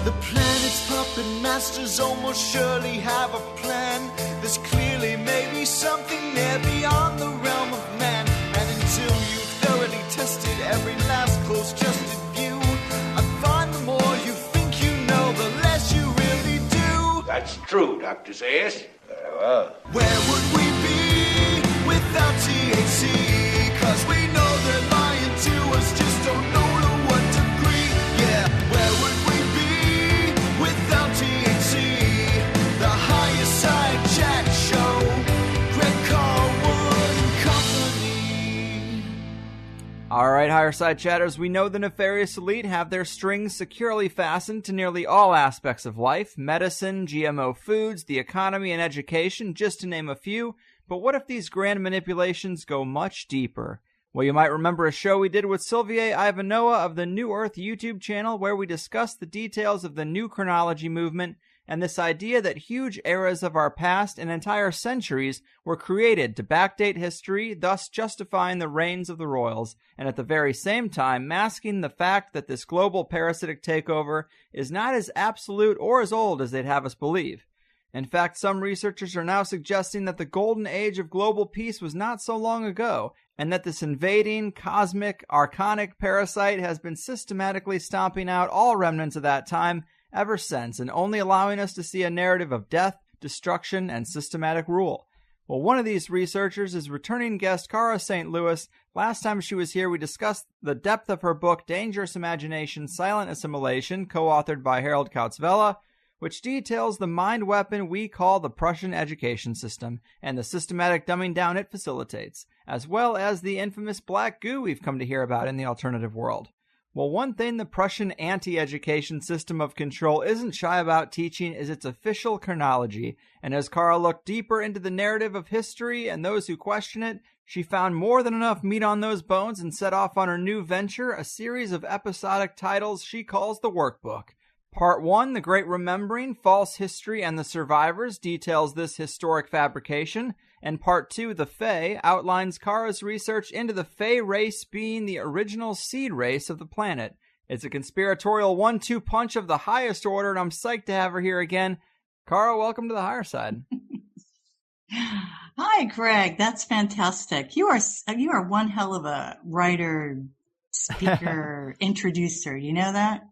The planet's puppet masters almost surely have a plan. There's clearly maybe something there beyond the realm of man. And until you've thoroughly tested every last close-justed view, I find the more you think you know, the less you really do. That's true, Dr. Zayas. Very well. Where would we be without THC? 'Cause we know they're lying to us, just don't know to what degree. Yeah, where would we be without THC? The Higherside Chat Show, Greg Carlwood and Company. All right, Higherside Chatters, we know the nefarious elite have their strings securely fastened to nearly all aspects of life: medicine, GMO foods, the economy, and education, just to name a few. But what if these grand manipulations go much deeper? Well, you might remember a show we did with Sylvie Ivanowa of the New Earth YouTube channel where we discussed the details of the new chronology movement and this idea that huge eras of our past and entire centuries were created to backdate history, thus justifying the reigns of the royals, and at the very same time masking the fact that this global parasitic takeover is not as absolute or as old as they'd have us believe. In fact, some researchers are now suggesting that the golden age of global peace was not so long ago, and that this invading, cosmic, archonic parasite has been systematically stomping out all remnants of that time ever since, and only allowing us to see a narrative of death, destruction, and systematic rule. Well, one of these researchers is returning guest Cara St. Last time she was here, we discussed the depth of her book, Dangerous Imagination, Silent Assimilation, co-authored by Harold Kautzvella, which details the mind weapon we call the Prussian Education System and the systematic dumbing down it facilitates, as well as the infamous black goo we've come to hear about in the alternative world. Well, one thing the Prussian anti-education system of control isn't shy about teaching is its official chronology, and as Cara looked deeper into the narrative of history and those who question it, she found more than enough meat on those bones and set off on her new venture, a series of episodic titles she calls the Workbook. Part 1, The Great Remembering, False History and the Survivors, details this historic fabrication, and Part 2, The Fae, outlines Cara's research into the Fae race being the original seed race of the planet. It's a conspiratorial 1-2 punch of the highest order, and I'm psyched to have her here again. Cara, welcome to the higher side. Hi, Greg. That's fantastic. You are one hell of a writer, speaker, introducer. You know that?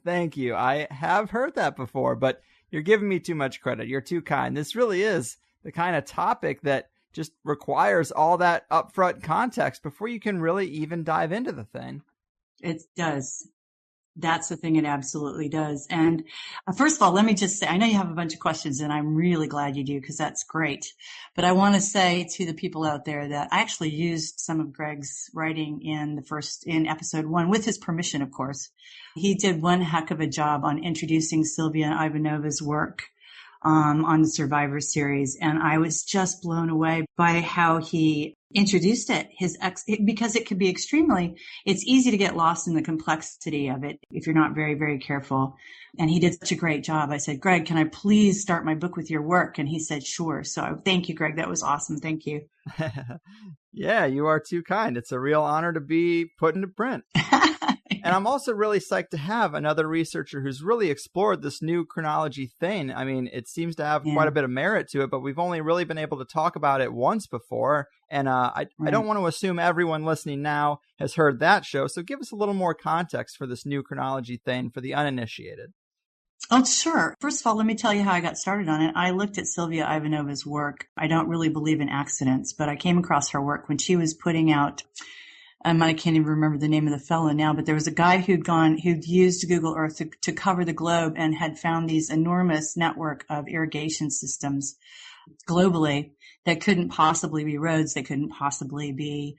Thank you. I have heard that before, but you're giving me too much credit. You're too kind. This really is the kind of topic that just requires all that upfront context before you can really even dive into the thing. It does. That's the thing. It absolutely does. And first of all, let me just say, I know you have a bunch of questions and I'm really glad you do because that's great. But I want to say to the people out there that I actually used some of Greg's writing in episode 1 with his permission, of course. He did one heck of a job on introducing Sylvie Ivanowa's work on the Survivor series. And I was just blown away by how he introduced it, because it could be it's easy to get lost in the complexity of it if you're not very, very careful. And he did such a great job. I said, Greg, can I please start my book with your work? And he said, sure. So thank you, Greg. That was awesome. Thank you. Yeah, you are too kind. It's a real honor to be put into print. And I'm also really psyched to have another researcher who's really explored this new chronology thing. I mean, it seems to have quite a bit of merit to it, but we've only really been able to talk about it once before. And I don't want to assume everyone listening now has heard that show. So give us a little more context for this new chronology thing for the uninitiated. Oh, sure. First of all, let me tell you how I got started on it. I looked at Sylvie Ivanowa's work. I don't really believe in accidents, but I came across her work when she was putting out, I can't even remember the name of the fellow now, but there was a guy who'd used Google Earth to cover the globe and had found these enormous network of irrigation systems globally that couldn't possibly be roads. They couldn't possibly be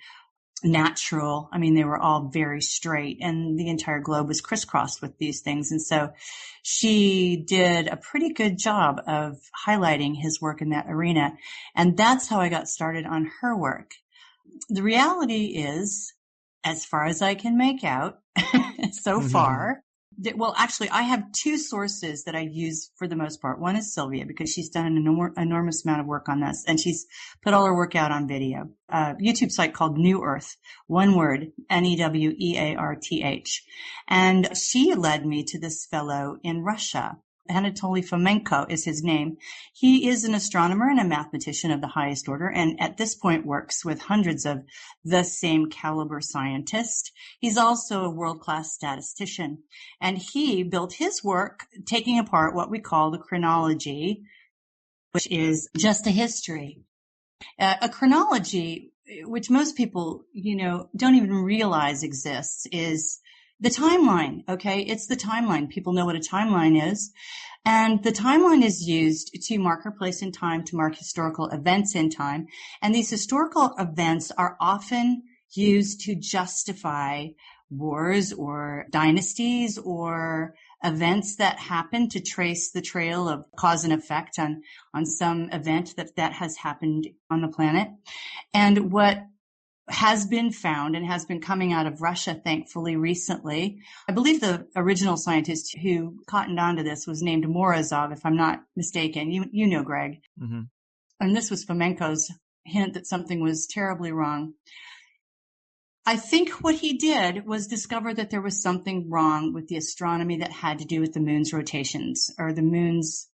natural. I mean, they were all very straight and the entire globe was crisscrossed with these things. And so she did a pretty good job of highlighting his work in that arena. And that's how I got started on her work. The reality is, as far as I can make out so far, Well, actually, I have two sources that I use for the most part. One is Sylvia, because she's done an enormous amount of work on this, and she's put all her work out on video. A YouTube site called New Earth, one word, Newearth. And she led me to this fellow in Russia. Anatoly Fomenko is his name. He is an astronomer and a mathematician of the highest order, and at this point works with hundreds of the same caliber scientists. He's also a world-class statistician, and he built his work taking apart what we call the chronology, which is just a history. A chronology, which most people, don't even realize exists, is the timeline, okay? It's the timeline. People know what a timeline is. And the timeline is used to mark a place in time, to mark historical events in time. And these historical events are often used to justify wars or dynasties or events that happen, to trace the trail of cause and effect on some event that has happened on the planet. And what has been found and has been coming out of Russia, thankfully, recently. I believe the original scientist who cottoned onto this was named Morozov, if I'm not mistaken. You know, Greg. Mm-hmm. And this was Fomenko's hint that something was terribly wrong. I think what he did was discover that there was something wrong with the astronomy that had to do with the moon's rotations, or the moon's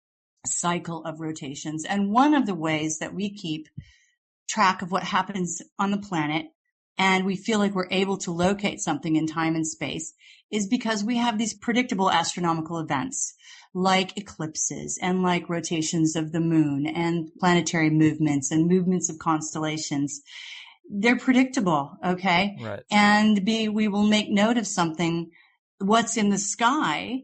cycle of rotations. And one of the ways that we keep track of what happens on the planet, and we feel like we're able to locate something in time and space, is because we have these predictable astronomical events like eclipses and like rotations of the moon and planetary movements and movements of constellations. They're predictable, okay? Right. And we will make note of something, what's in the sky,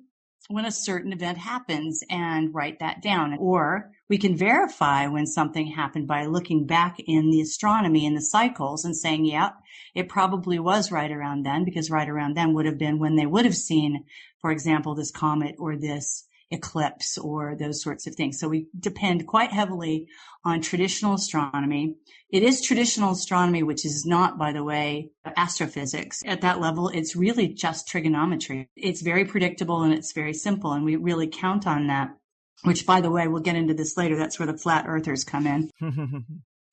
when a certain event happens, and write that down. Or we can verify when something happened by looking back in the astronomy and the cycles and saying, yeah, it probably was right around then, because right around then would have been when they would have seen, for example, this comet or this eclipse or those sorts of things. So we depend quite heavily on traditional astronomy. It is traditional astronomy, which is not, by the way, astrophysics. At that level, it's really just trigonometry. It's very predictable and it's very simple, and we really count on that, which, by the way, we'll get into this later. That's where the flat earthers come in.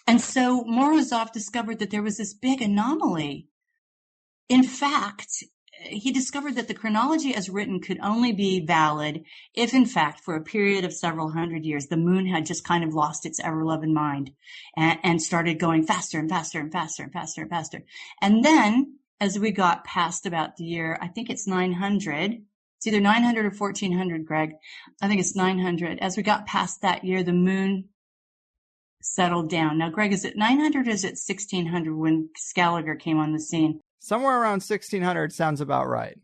And so Morozov discovered that there was this big anomaly. In fact, he discovered that the chronology as written could only be valid if, in fact, for a period of several hundred years, the moon had just kind of lost its ever-loving mind and started going faster and faster and faster and faster and faster. And then, as we got past about the year, I think it's 900, it's either 900 or 1400, Greg. I think it's 900. As we got past that year, the moon settled down. Now, Greg, is it 900 or is it 1600 when Scaliger came on the scene? Somewhere around 1600 sounds about right.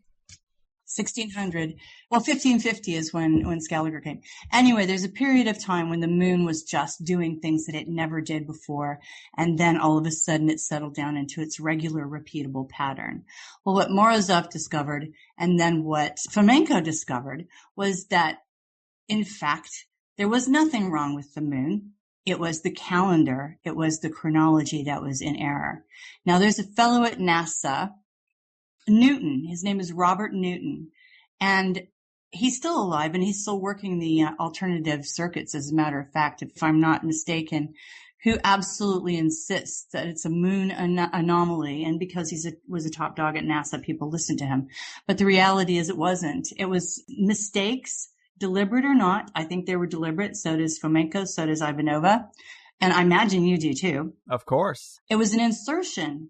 1600. Well, 1550 is when Scaliger came. Anyway, there's a period of time when the moon was just doing things that it never did before. And then all of a sudden it settled down into its regular repeatable pattern. Well, what Morozov discovered and then what Fomenko discovered was that, in fact, there was nothing wrong with the moon. It was the calendar. It was the chronology that was in error. Now, there's a fellow at NASA, Newton. His name is Robert Newton, and he's still alive, and he's still working the alternative circuits, as a matter of fact, if I'm not mistaken, who absolutely insists that it's a moon anomaly. And because he was a top dog at NASA, people listened to him. But the reality is it wasn't. It was mistakes. Deliberate or not, I think they were deliberate. So does Fomenko, so does Ivanowa. And I imagine you do too. Of course. It was an insertion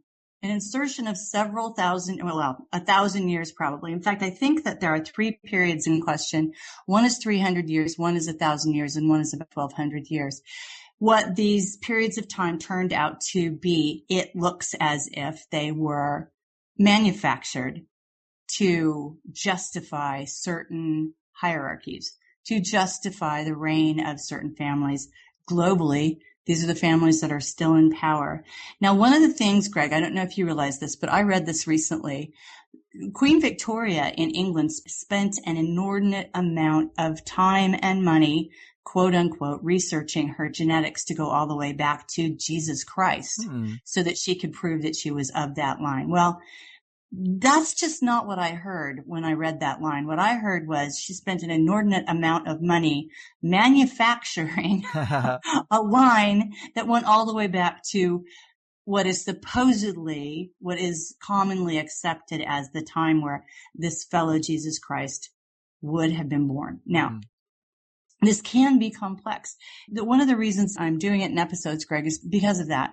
of several thousand, 1,000 years probably. In fact, I think that there are 3 periods in question. One is 300 years, one is 1,000 years, and one is about 1,200 years. What these periods of time turned out to be, it looks as if they were manufactured to justify certain hierarchies, to justify the reign of certain families globally. These are the families that are still in power. Now, one of the things, Greg, I don't know if you realize this, but I read this recently. Queen Victoria in England spent an inordinate amount of time and money, quote unquote, researching her genetics to go all the way back to Jesus Christ so that she could prove that she was of that line. Well, That's just not what I heard when I read that line. What I heard was she spent an inordinate amount of money manufacturing a line that went all the way back to what is supposedly, what is commonly accepted as the time where this fellow Jesus Christ would have been born. Now, this can be complex. One of the reasons I'm doing it in episodes, Greg, is because of that.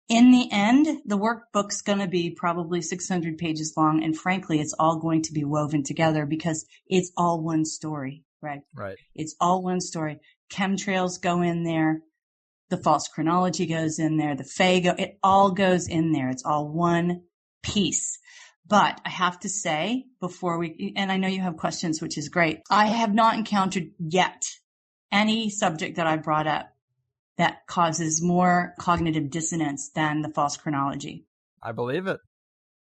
In the end, the workbook's going to be probably 600 pages long, and frankly, it's all going to be woven together because it's all one story, right? Right. It's all one story. Chemtrails go in there. The false chronology goes in there. The Fago, it all goes in there. It's all one piece. But I have to say, before we, and I know you have questions, which is great, I have not encountered yet any subject that I brought up that causes more cognitive dissonance than the false chronology. I believe it.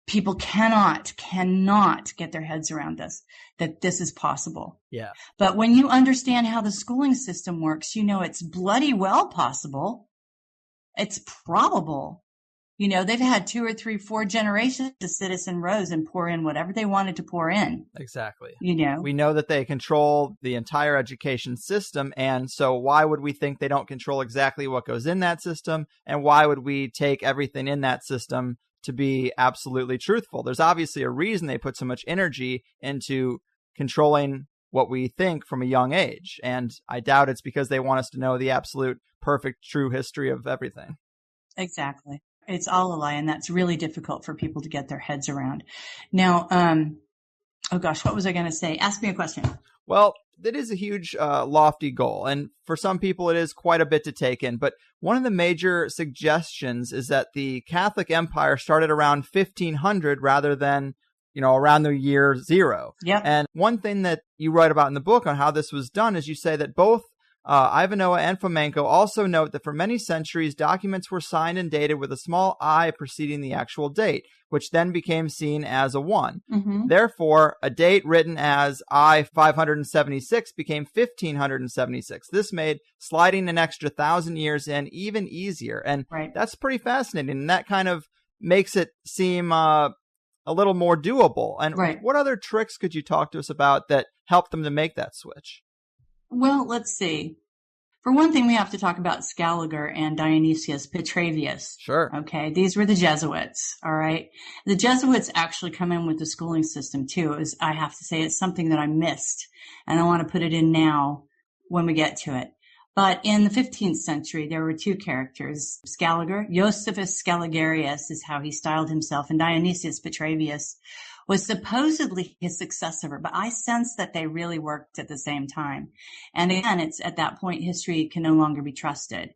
People cannot get their heads around this, that this is possible. Yeah. But when you understand how the schooling system works, you know it's bloody well possible. It's probable. You know, they've had 2 or 3, 4 generations to sit us in rows and pour in whatever they wanted to pour in. Exactly. You know, we know that they control the entire education system. And so why would we think they don't control exactly what goes in that system? And why would we take everything in that system to be absolutely truthful? There's obviously a reason they put so much energy into controlling what we think from a young age. And I doubt it's because they want us to know the absolute perfect, true history of everything. Exactly. It's all a lie, and that's really difficult for people to get their heads around. Now, oh gosh, what was I going to say? Ask me a question. Well, that is a huge, lofty goal, and for some people it is quite a bit to take in. But one of the major suggestions is that the Catholic Empire started around 1500 rather than, around the year 0. Yep. And one thing that you write about in the book on how this was done is you say that both Ivanowa and Fomenko also note that for many centuries, documents were signed and dated with a small I preceding the actual date, which then became seen as a 1. Mm-hmm. Therefore, a date written as I 576 became 1576. This made sliding an extra 1,000 years in even easier. And That's pretty fascinating. And that kind of makes it seem a little more doable. And What other tricks could you talk to us about that helped them to make that switch? Well, let's see. For one thing, we have to talk about Scaliger and Dionysius Petavias. Sure. Okay. These were the Jesuits. All right. The Jesuits actually come in with the schooling system too. I have to say it's something that I missed, and I want to put it in now when we get to it. But in the 15th century, there were 2 characters. Scaliger, Josephus Scaligerius is how he styled himself, and Dionysius Petavias was supposedly his successor, but I sense that they really worked at the same time. And again, it's at that point, history can no longer be trusted.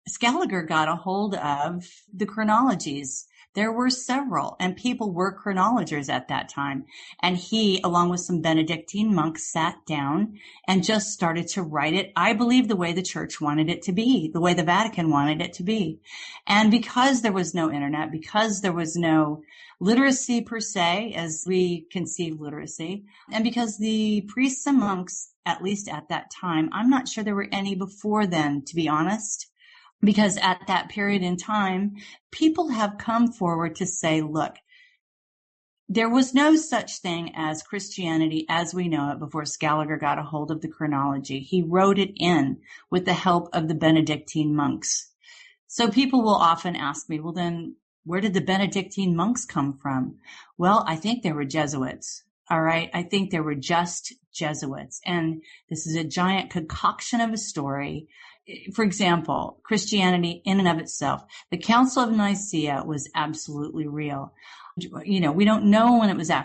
Scaliger got a hold of the chronologies. There were several, and people were chronologers at that time. And he, along with some Benedictine monks, sat down and just started to write it, I believe, the way the church wanted it to be, the way the Vatican wanted it to be. And because there was no internet, because there was no literacy per se, as we conceive literacy, and because the priests and monks, at least at that time, I'm not sure there were any before then, to be honest, because at that period in time, people have come forward to say, look, there was no such thing as Christianity as we know it before Scaliger got a hold of the chronology. He wrote it in with the help of the Benedictine monks. So people will often ask me, well, then where did the Benedictine monks come from? Well, I think they were Jesuits. All right. I think they were just Jesuits. And this is a giant concoction of a story. For example, Christianity in and of itself, the Council of Nicaea was absolutely real. We don't know when it was that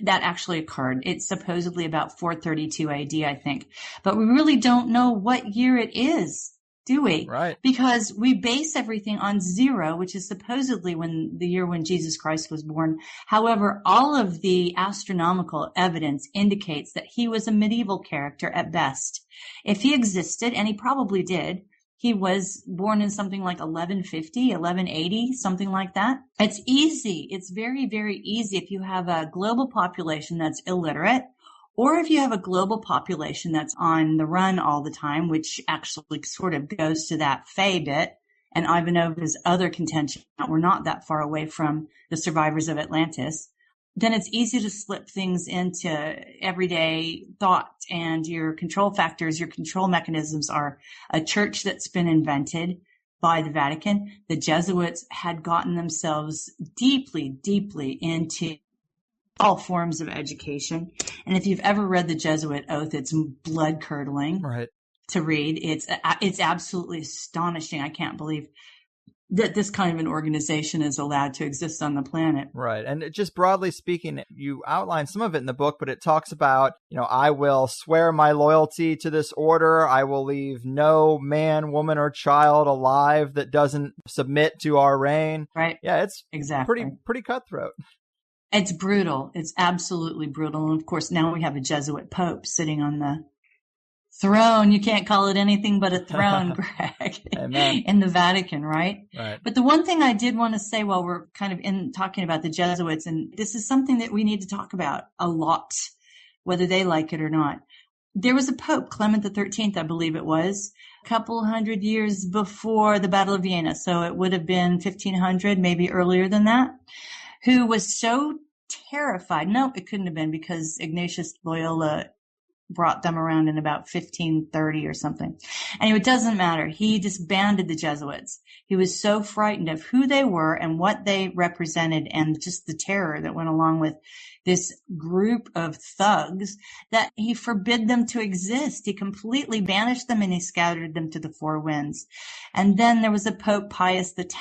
actually occurred. It's supposedly about 432 AD, I think, but we really don't know what year it is, do we? Right. Because we base everything on 0, which is supposedly the year when Jesus Christ was born. However, all of the astronomical evidence indicates that he was a medieval character at best. If he existed, and he probably did, he was born in something like 1150, 1180, something like that. It's easy. It's very, very easy if you have a global population that's illiterate, or if you have a global population that's on the run all the time, which actually sort of goes to that Fey bit, and Ivanova's other contention that we're not that far away from the survivors of Atlantis, then it's easy to slip things into everyday thought, and your control factors, your control mechanisms are a church that's been invented by the Vatican. The Jesuits had gotten themselves deeply, deeply into all forms of education. And if you've ever read the Jesuit oath, it's blood curdling to read. It's absolutely astonishing. I can't believe that this kind of an organization is allowed to exist on the planet. Right. And just broadly speaking, you outline some of it in the book, but it talks about, I will swear my loyalty to this order. I will leave no man, woman, or child alive that doesn't submit to our reign. Right. Yeah, it's exactly pretty cutthroat. It's brutal. It's absolutely brutal. And of course, now we have a Jesuit Pope sitting on the throne. You can't call it anything but a throne, Greg, in the Vatican, right? Right. But the one thing I did want to say while we're kind of talking about the Jesuits, and this is something that we need to talk about a lot, whether they like it or not. There was a Pope, Clement XIII, I believe it was, a couple hundred years before the Battle of Vienna. So it would have been 1500, maybe earlier than that, who was so terrified. No, it couldn't have been, because Ignatius Loyola brought them around in about 1530 or something. Anyway, it doesn't matter. He disbanded the Jesuits. He was so frightened of who they were and what they represented and just the terror that went along with this group of thugs that he forbid them to exist. He completely banished them and he scattered them to the four winds. And then there was a Pope Pius X,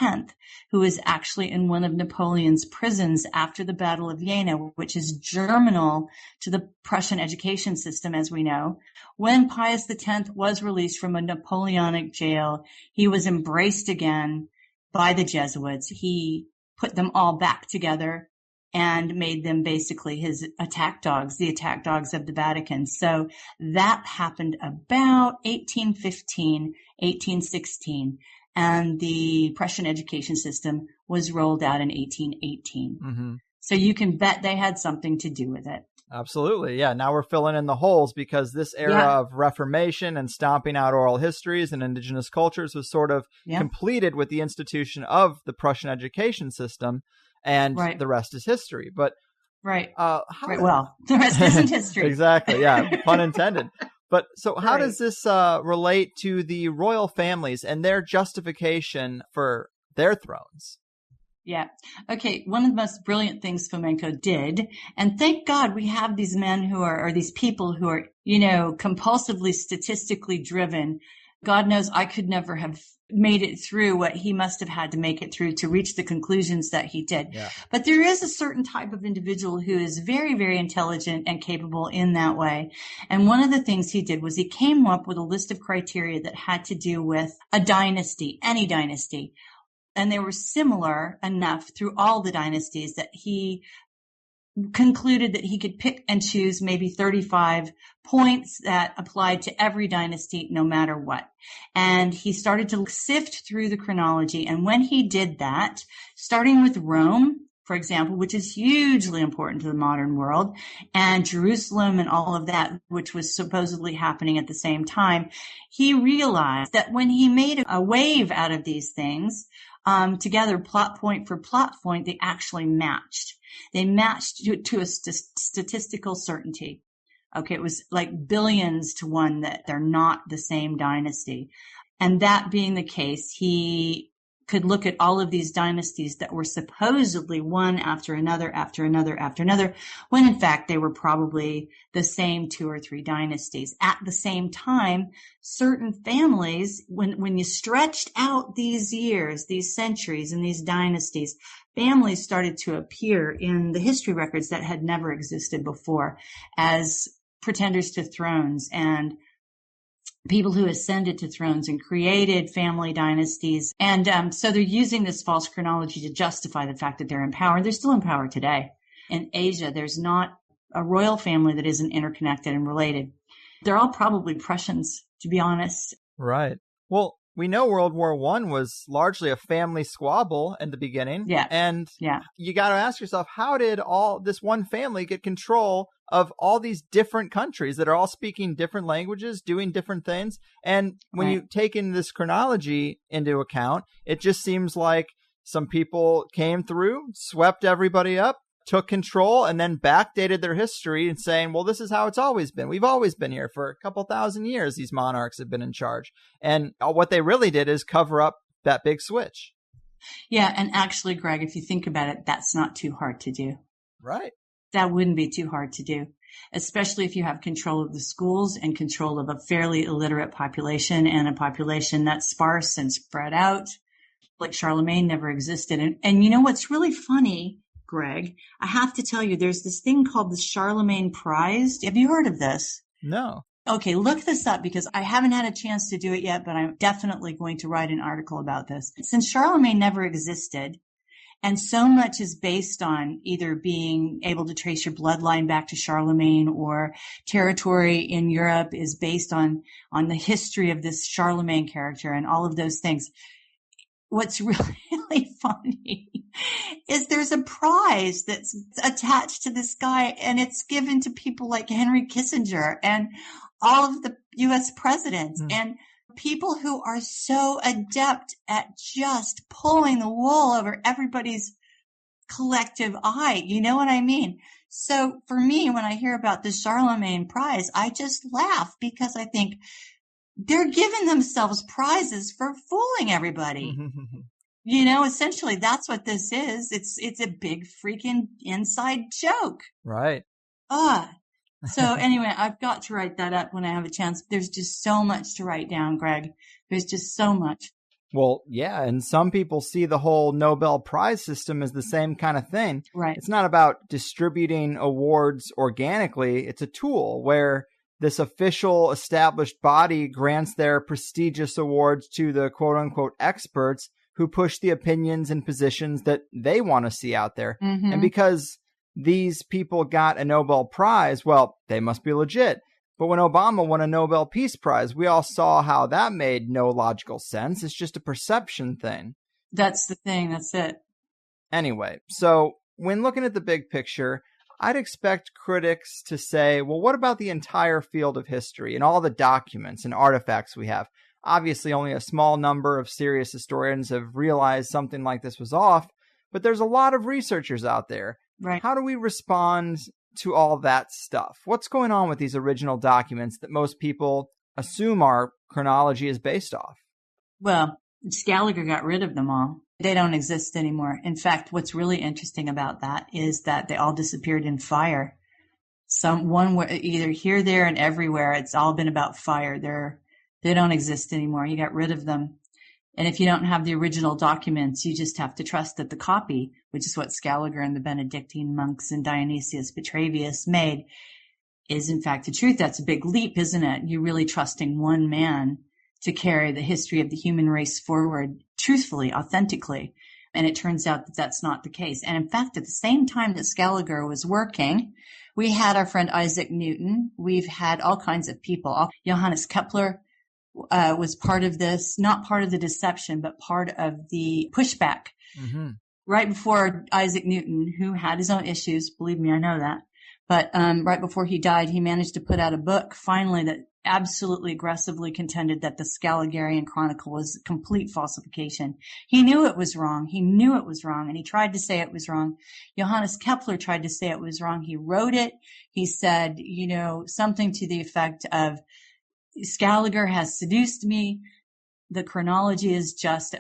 who was actually in one of Napoleon's prisons after the Battle of Vienna, which is germinal to the Prussian education system, as we know. When Pius X was released from a Napoleonic jail, he was embraced again by the Jesuits. He put them all back together and made them basically his attack dogs, the attack dogs of the Vatican. So that happened about 1815, 1816. And the Prussian education system was rolled out in 1818. Mm-hmm. So you can bet they had something to do with it. Absolutely. Yeah. Now we're filling in the holes, because this era of Reformation and stomping out oral histories and indigenous cultures was sort of completed with the institution of the Prussian education system, and the rest is history. But well, the rest isn't history. Exactly. Yeah. Pun intended. But so how does this relate to the royal families and their justification for their thrones? Yeah. Okay. One of the most brilliant things Fomenko did, and thank God we have these men who are, or these people who are, compulsively statistically driven. God knows I could never have made it through what he must have had to make it through to reach the conclusions that he did. Yeah. But there is a certain type of individual who is very, very intelligent and capable in that way. And one of the things he did was he came up with a list of criteria that had to do with a dynasty, any dynasty. And they were similar enough through all the dynasties that he concluded that he could pick and choose maybe 35 points that applied to every dynasty, no matter what. And he started to sift through the chronology. And when he did that, starting with Rome, for example, which is hugely important to the modern world, and Jerusalem and all of that, which was supposedly happening at the same time, he realized that when he made a wave out of these things, together, plot point for plot point, they actually matched. They matched to a statistical certainty. Okay, it was like billions to one that they're not the same dynasty. And that being the case, he could look at all of these dynasties that were supposedly one after another, after another, after another, when in fact they were probably the same 2 or 3 dynasties. At the same time, certain families, when you stretched out these years, these centuries, and these dynasties, families started to appear in the history records that had never existed before as pretenders to thrones and people who ascended to thrones and created family dynasties. And so they're using this false chronology to justify the fact that they're in power. They're still in power today. In Asia, there's not a royal family that isn't interconnected and related. They're all probably Prussians, to be honest. Right. Well, we know World War I was largely a family squabble in the beginning. Yeah. And you got to ask yourself, how did all this one family get control of all these different countries that are all speaking different languages, doing different things. And when you take in this chronology into account, it just seems like some people came through, swept everybody up, took control, and then backdated their history and saying, well, this is how it's always been. We've always been here for a couple thousand years. These monarchs have been in charge. And what they really did is cover up that big switch. Yeah. And actually, Greg, if you think about it, that's not too hard to do. Right. That wouldn't be too hard to do, especially if you have control of the schools and control of a fairly illiterate population and a population that's sparse and spread out. Like Charlemagne never existed. And you know what's really funny, Greg? I have to tell you, there's this thing called the Charlemagne Prize. Have you heard of this? No. Okay, look this up because I haven't had a chance to do it yet, but I'm definitely going to write an article about this. Since Charlemagne never existed, and so much is based on either being able to trace your bloodline back to Charlemagne, or territory in Europe is based on the history of this Charlemagne character and all of those things. What's really funny is there's a prize that's attached to this guy, and it's given to people like Henry Kissinger and all of the U.S. presidents and people who are so adept at just pulling the wool over everybody's collective eye. You know what I mean? So for me, when I hear about the Charlemagne Prize, I just laugh because I think, they're giving themselves prizes for fooling everybody. You know, essentially that's what this is. It's a big freaking inside joke. Right. So anyway, I've got to write that up when I have a chance. There's just so much to write down, Greg. There's just so much. Well, yeah. And some people see the whole Nobel Prize system as the same kind of thing. Right. It's not about distributing awards organically. It's a tool where this official established body grants their prestigious awards to the quote unquote experts who push the opinions and positions that they want to see out there. And because these people got a Nobel Prize, well, they must be legit. But when Obama won a Nobel Peace Prize, we all saw how that made no logical sense. It's just a perception thing. That's the thing. That's it. Anyway, so when looking at the big picture, I'd expect critics to say, well, what about the entire field of history and all the documents and artifacts we have? Obviously, only a small number of serious historians have realized something like this was off, but there's a lot of researchers out there. Right. How do we respond to all that stuff? What's going on with these original documents that most people assume our chronology is based off? Well, Scaliger got rid of them all. They don't exist anymore. In fact, what's really interesting about that is that they all disappeared in fire. One were either here, there, and everywhere. It's all been about fire. They don't exist anymore. He got rid of them. And if you don't have the original documents, you just have to trust that the copy, which is what Scaliger and the Benedictine monks and Dionysius Petavias made, is in fact the truth. That's a big leap, isn't it? You're really trusting one man to carry the history of the human race forward truthfully, authentically. And it turns out that that's not the case. And in fact, at the same time that Scaliger was working, we had our friend Isaac Newton. We've had all kinds of people. Johannes Kepler was part of this, not part of the deception, but part of the pushback. Right before Isaac Newton, who had his own issues, believe me, I know that. But right before he died, he managed to put out a book, finally, that absolutely aggressively contended that the Scaligerian Chronicle was complete falsification. He knew it was wrong. He knew it was wrong, and he tried to say it was wrong. Johannes Kepler tried to say it was wrong. He wrote it. He said, something to the effect of, Scaliger has seduced me. The chronology is just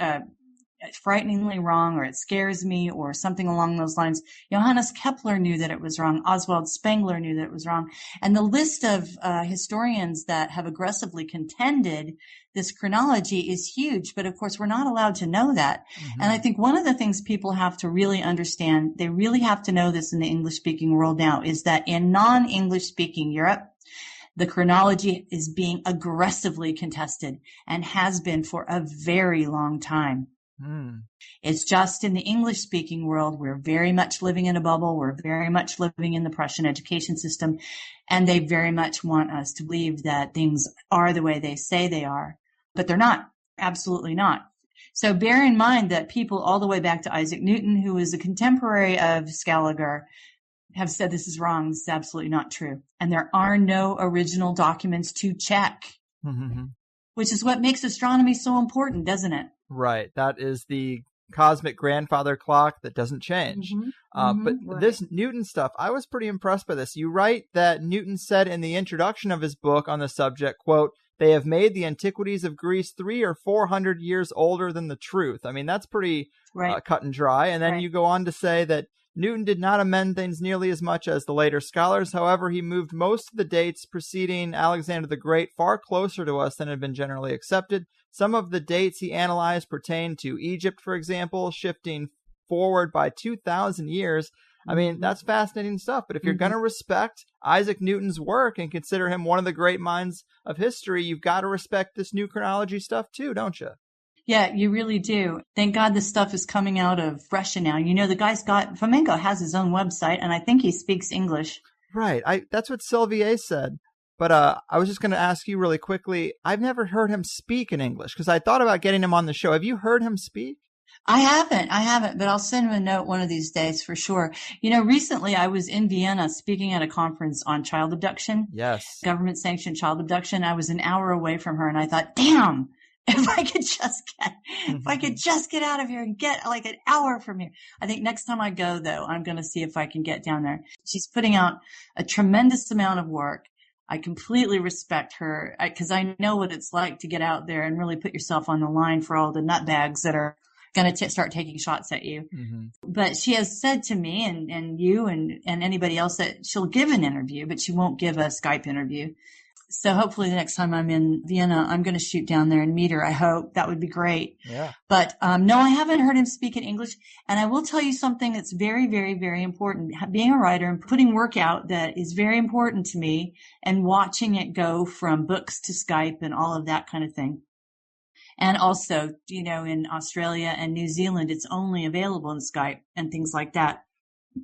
frighteningly wrong, or it scares me, or something along those lines. Johannes Kepler knew that it was wrong. Oswald Spengler knew that it was wrong. And the list of historians that have aggressively contended this chronology is huge. But of course, we're not allowed to know that. And I think one of the things people have to really understand, they really have to know this in the English-speaking world now, is that in non-English-speaking Europe, the chronology is being aggressively contested and has been for a very long time. It's just in the English-speaking world, we're very much living in a bubble. We're very much living in the Prussian education system, and they very much want us to believe that things are the way they say they are, but they're not. Absolutely not. So bear in mind that people all the way back to Isaac Newton, who was a contemporary of Scaliger, have said this is wrong. This is absolutely not true. And there are no original documents to check, which is what makes astronomy so important, doesn't it? Right. That is the cosmic grandfather clock that doesn't change. But this Newton stuff, I was pretty impressed by this. You write that Newton said in the introduction of his book on the subject, quote, "They have made the antiquities of Greece 300 or 400 years older than the truth." I mean, that's pretty cut and dry. And then you go on to say that Newton did not amend things nearly as much as the later scholars. However, he moved most of the dates preceding Alexander the Great far closer to us than had been generally accepted. Some of the dates he analyzed pertain to Egypt, for example, shifting forward by 2,000 years. I mean, that's fascinating stuff. But if you're going to respect Isaac Newton's work and consider him one of the great minds of history, you've got to respect this new chronology stuff too, don't you? Yeah, you really do. Thank God this stuff is coming out of Russia now. You know, the guy's Fomenko has his own website, and I think he speaks English. Right. That's what Sylvie said. But I was just going to ask you really quickly, I've never heard him speak in English because I thought about getting him on the show. Have you heard him speak? I haven't, but I'll send him a note one of these days for sure. You know, recently I was in Vienna speaking at a conference on child abduction. Yes. Government sanctioned child abduction. I was an hour away from her and I thought, damn, if I could just get out of here and get like an hour from here. I think next time I go though, I'm going to see if I can get down there. She's putting out a tremendous amount of work. I completely respect her because I know what it's like to get out there and really put yourself on the line for all the nutbags that are going to start taking shots at you. But she has said to me and you and anybody else that she'll give an interview, but she won't give a Skype interview. So hopefully the next time I'm in Vienna, I'm going to shoot down there and meet her. I hope that would be great. Yeah. But no, I haven't heard him speak in English. And I will tell you something that's very, very, very important. Being a writer and putting work out that is very important to me and watching it go from books to Skype and all of that kind of thing. And also, you know, in Australia and New Zealand, it's only available in Skype and things like that,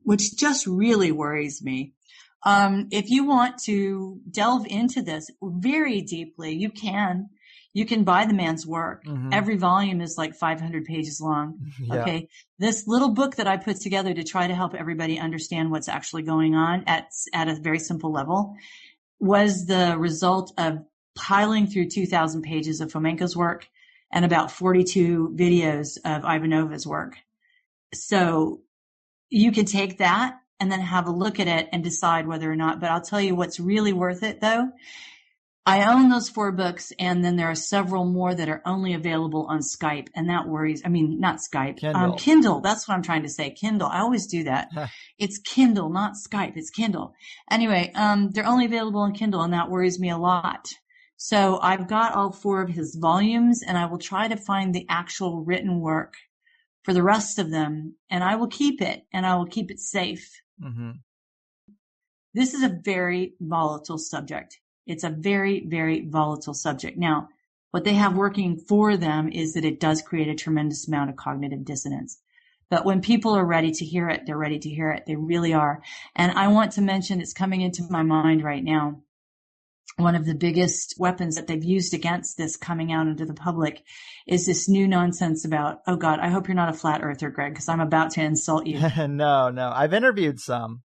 which just really worries me. If you want to delve into this very deeply, you can buy the man's work. Every volume is like 500 pages long. Yeah. Okay. This little book that I put together to try to help everybody understand what's actually going on at a very simple level was the result of piling through 2,000 pages of Fomenko's work and about 42 videos of Ivanova's work. So you can take that and then have a look at it and decide whether or not, but I'll tell you what's really worth it though. I own those 4 books and then there are several more that are only available on Skype and that worries, I mean, not Skype, Kindle. That's what I'm trying to say. Kindle. I always do that. It's Kindle, not Skype. It's Kindle. Anyway, they're only available on Kindle and that worries me a lot. So I've got all 4 of his volumes and I will try to find the actual written work for the rest of them and I will keep it and I will keep it safe. This is a very volatile subject. It's a very, very volatile subject. Now, what they have working for them is that it does create a tremendous amount of cognitive dissonance. But when people are ready to hear it, they're ready to hear it. They really are. And I want to mention, it's coming into my mind right now. One of the biggest weapons that they've used against this coming out into the public is this new nonsense about, oh God, I hope you're not a flat earther, Greg, because I'm about to insult you. No. I've interviewed some.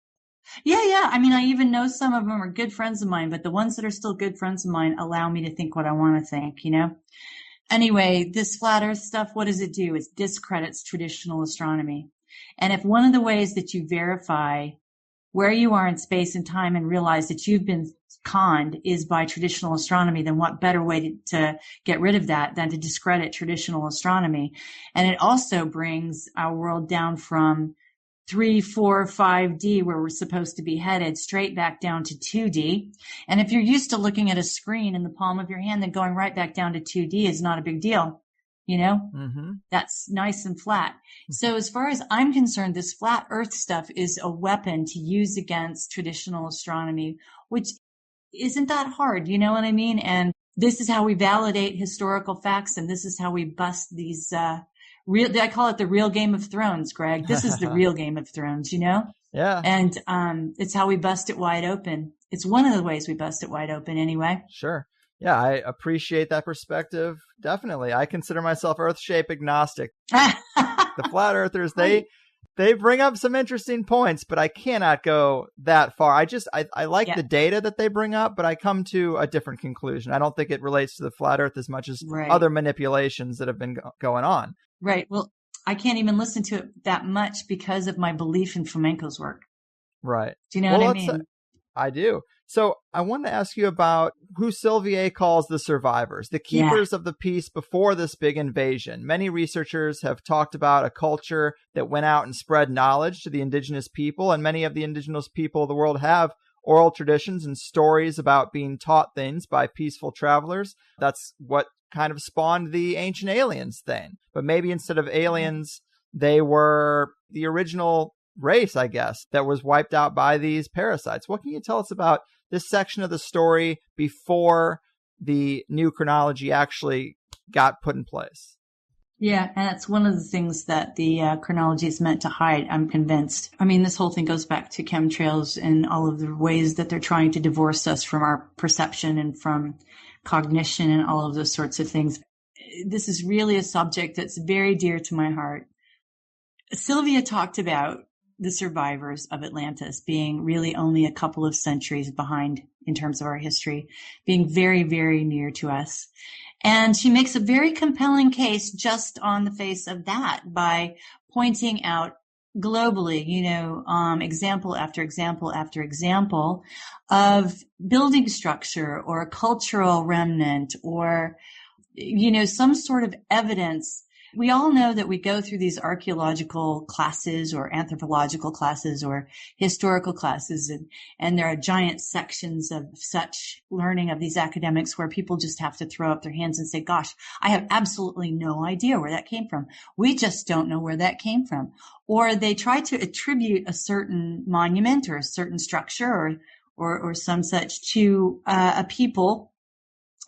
Yeah. I mean, I even know some of them are good friends of mine, but the ones that are still good friends of mine allow me to think what I want to think, you know? Anyway, this flat earth stuff, what does it do? It discredits traditional astronomy. And if one of the ways that you verify where you are in space and time and realize that you've been conned is by traditional astronomy, then what better way to get rid of that than to discredit traditional astronomy? And it also brings our world down from 3, 4, 5D, where we're supposed to be headed, straight back down to 2D. And if you're used to looking at a screen in the palm of your hand, then going right back down to 2D is not a big deal. You know, that's nice and flat. So as far as I'm concerned, this flat earth stuff is a weapon to use against traditional astronomy, which isn't that hard. You know what I mean? And this is how we validate historical facts. And this is how we bust these, I call it the real Game of Thrones, Greg. This is the real Game of Thrones, you know? Yeah. And, it's how we bust it wide open. It's one of the ways we bust it wide open anyway. Sure. Yeah, I appreciate that perspective. Definitely. I consider myself earth shape agnostic. The flat earthers, they they bring up some interesting points, but I cannot go that far. I like the data that they bring up, but I come to a different conclusion. I don't think it relates to the flat earth as much as other manipulations that have been going on. Right. Well, I can't even listen to it that much because of my belief in Fomenko's work. Right. Do you know what I mean? I do. So I want to ask you about who Sylvie calls the survivors, the keepers of the peace before this big invasion. Many researchers have talked about a culture that went out and spread knowledge to the indigenous people, and many of the indigenous people of the world have oral traditions and stories about being taught things by peaceful travelers. That's what kind of spawned the ancient aliens thing. But maybe instead of aliens, they were the original race, I guess, that was wiped out by these parasites. What can you tell us about this section of the story before the new chronology actually got put in place? Yeah, and that's one of the things that the chronology is meant to hide, I'm convinced. I mean, this whole thing goes back to chemtrails and all of the ways that they're trying to divorce us from our perception and from cognition and all of those sorts of things. This is really a subject that's very dear to my heart. Sylvia talked about the survivors of Atlantis being really only a couple of centuries behind in terms of our history, being very, very near to us. And she makes a very compelling case just on the face of that by pointing out globally, example after example after example of building structure or a cultural remnant or, some sort of evidence. We all know that we go through these archaeological classes or anthropological classes or historical classes, and there are giant sections of such learning of these academics where people just have to throw up their hands and say, gosh, I have absolutely no idea where that came from. We just don't know where that came from. Or they try to attribute a certain monument or a certain structure or some such to a people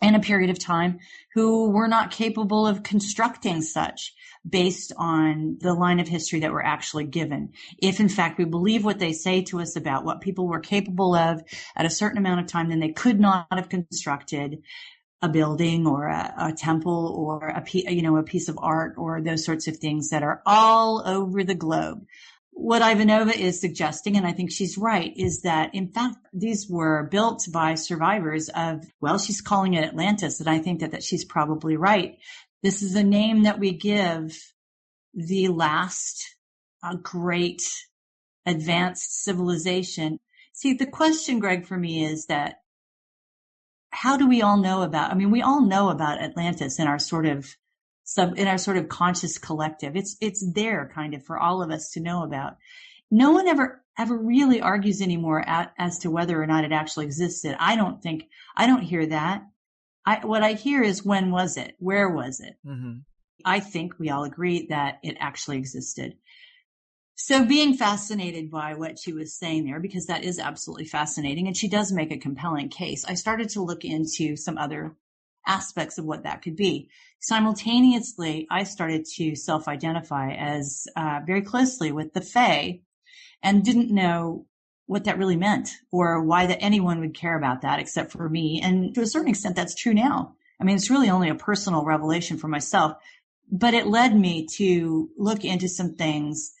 in a period of time who were not capable of constructing such based on the line of history that we're actually given. If in fact we believe what they say to us about what people were capable of at a certain amount of time, then they could not have constructed a building or a temple or a piece of art or those sorts of things that are all over the globe. What Ivanowa is suggesting, and I think she's right, is that in fact these were built by survivors of, well, she's calling it Atlantis, and I think that she's probably right. This is a name that we give the last great advanced civilization. See, the question, Greg, for me is that how do we all know about, we all know about Atlantis in our sort of conscious collective. It's there kind of for all of us to know about. No one ever really argues anymore as to whether or not it actually existed. I don't hear that. What I hear is, when was it? Where was it? Mm-hmm. I think we all agree that it actually existed. So being fascinated by what she was saying there, because that is absolutely fascinating, and she does make a compelling case, I started to look into some other aspects of what that could be. Simultaneously, I started to self-identify as very closely with the Fae and didn't know what that really meant or why that anyone would care about that except for me. And to a certain extent, that's true now. It's really only a personal revelation for myself, but it led me to look into some things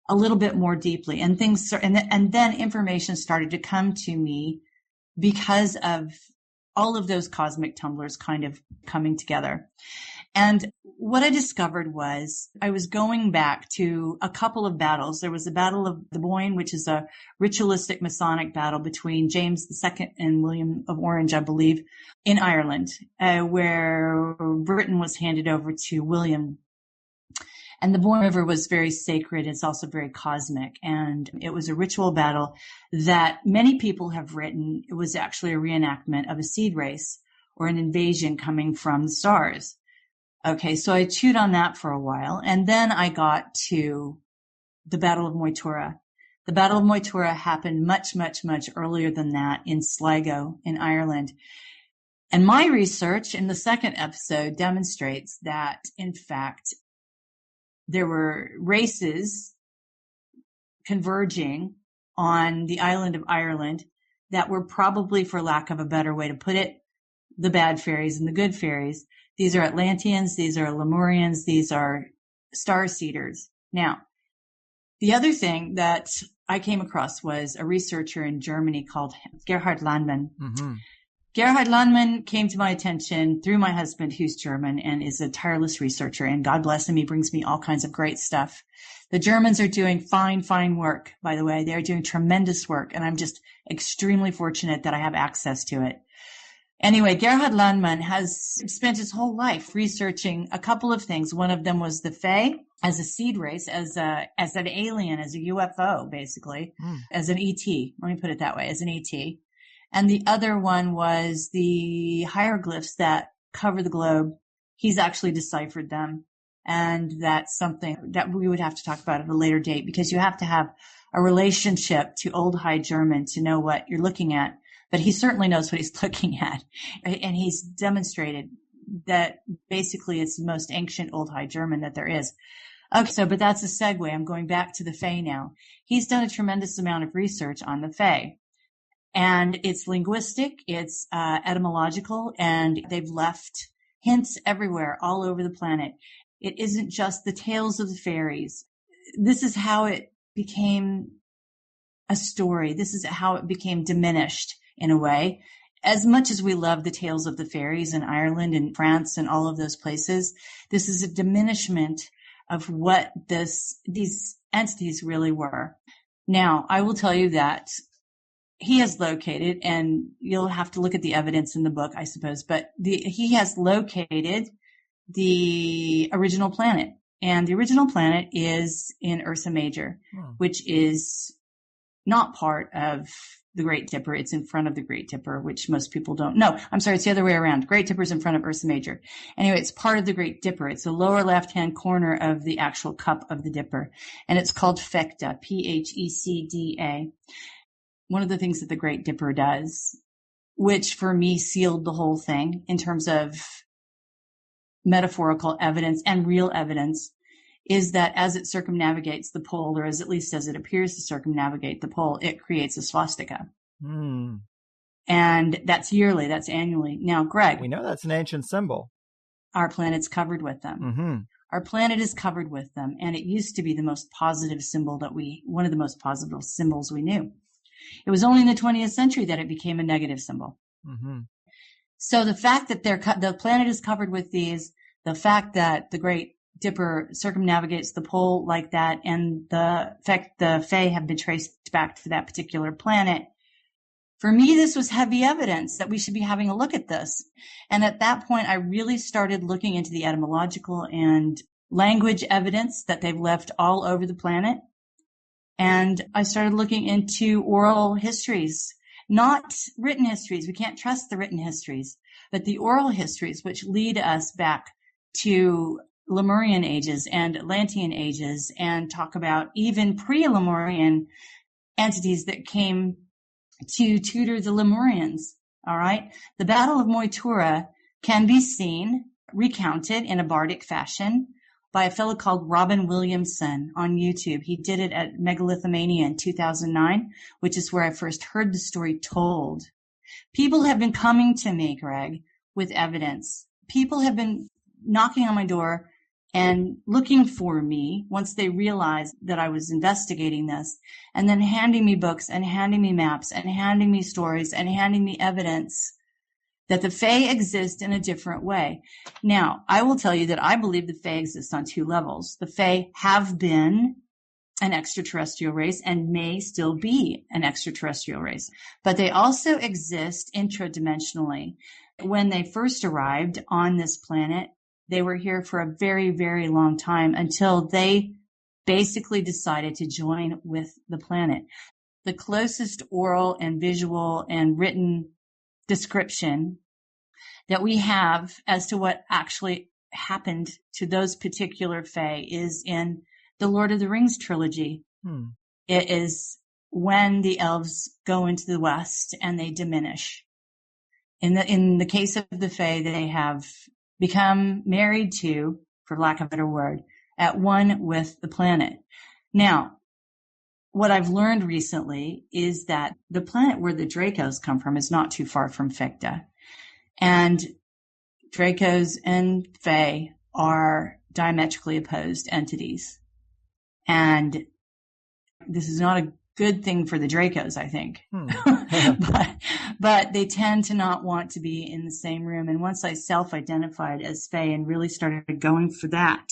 a little bit more deeply, and then information started to come to me because of all of those cosmic tumblers kind of coming together. And what I discovered was I was going back to a couple of battles. There was the Battle of the Boyne, which is a ritualistic Masonic battle between James II and William of Orange, I believe, in Ireland, where Britain was handed over to William. And the Boyne River was very sacred. It's also very cosmic. And it was a ritual battle that many people have written. It was actually a reenactment of a seed race or an invasion coming from the stars. Okay, so I chewed on that for a while. And then I got to the Battle of Moytura. The Battle of Moytura happened much, much, much earlier than that in Sligo in Ireland. And my research in the second episode demonstrates that, in fact, there were races converging on the island of Ireland that were probably, for lack of a better way to put it, the bad fairies and the good fairies. These are Atlanteans, these are Lemurians, these are Starseeders. Now, The other thing that I came across was a researcher in Germany called Gerhard Landmann. Mm-hmm. Gerhard Landmann came to my attention through my husband, who's German and is a tireless researcher. And God bless him, he brings me all kinds of great stuff. The Germans are doing fine work, by the way. They're doing tremendous work. And I'm just extremely fortunate that I have access to it. Anyway, Gerhard Landmann has spent his whole life researching a couple of things. One of them was the Fae as a seed race, as an alien, as a UFO, basically, as an ET. Let me put it that way, as an ET. And the other one was the hieroglyphs that cover the globe. He's actually deciphered them. And that's something that we would have to talk about at a later date, because you have to have a relationship to Old High German to know what you're looking at. But he certainly knows what he's looking at. And he's demonstrated that basically it's the most ancient Old High German that there is. Okay, but that's a segue. I'm going back to the Fae now. He's done a tremendous amount of research on the Fae. And it's linguistic, it's etymological, and they've left hints everywhere, all over the planet. It isn't just the tales of the fairies. This is how it became a story. This is how it became diminished in a way. As much as we love the tales of the fairies in Ireland and France and all of those places, this is a diminishment of what these entities really were. Now, I will tell you that he has located, and you'll have to look at the evidence in the book, I suppose, but he has located the original planet. And the original planet is in Ursa Major, which is not part of the Great Dipper. It's in front of the Great Dipper, which most people don't know. I'm sorry, it's the other way around. Great Dipper's in front of Ursa Major. Anyway, it's part of the Great Dipper. It's the lower left-hand corner of the actual cup of the Dipper. And it's called Phecda, Phecda. One of the things that the Great Dipper does, which for me sealed the whole thing in terms of metaphorical evidence and real evidence, is that as it circumnavigates the pole, or at least as it appears to circumnavigate the pole, it creates a swastika. And that's yearly, that's annually. Now, Greg. We know that's an ancient symbol. Our planet's covered with them. Mm-hmm. Our planet is covered with them. And it used to be the most positive symbol one of the most positive symbols we knew. It was only in the 20th century that it became a negative symbol. Mm-hmm. So the fact that the planet is covered with these, the fact that the Great Dipper circumnavigates the pole like that, and the fact the Fae have been traced back to that particular planet, for me, this was heavy evidence that we should be having a look at this. And at that point, I really started looking into the etymological and language evidence that they've left all over the planet. And I started looking into oral histories, not written histories. We can't trust the written histories, but the oral histories, which lead us back to Lemurian ages and Atlantean ages, and talk about even pre-Lemurian entities that came to tutor the Lemurians. All right. The Battle of Moytura can be seen, recounted in a bardic fashion by a fellow called Robin Williamson on YouTube. He did it at Megalithomania in 2009, which is where I first heard the story told. People have been coming to me, Greg, with evidence. People have been knocking on my door and looking for me once they realized that I was investigating this, and then handing me books and handing me maps and handing me stories and handing me evidence that the Fae exist in a different way. Now, I will tell you that I believe the Fae exist on two levels. The Fae have been an extraterrestrial race and may still be an extraterrestrial race, but they also exist intradimensionally. When they first arrived on this planet, they were here for a very, very long time until they basically decided to join with the planet. The closest oral and visual and written description that we have as to what actually happened to those particular Fae is in the Lord of the Rings trilogy. It is when the elves go into the west and they diminish. In the case of the Fae, they have become married to, for lack of a better word, at one with the planet. Now, what I've learned recently is that the planet where the Dracos come from is not too far from Phecda. And Dracos and Fae are diametrically opposed entities. And This is not a good thing for the Dracos, I think. but they tend to not want to be in the same room. And once I self-identified as Fae and really started going for that,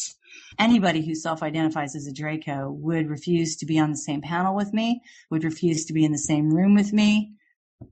anybody who self-identifies as a Draco would refuse to be on the same panel with me, would refuse to be in the same room with me.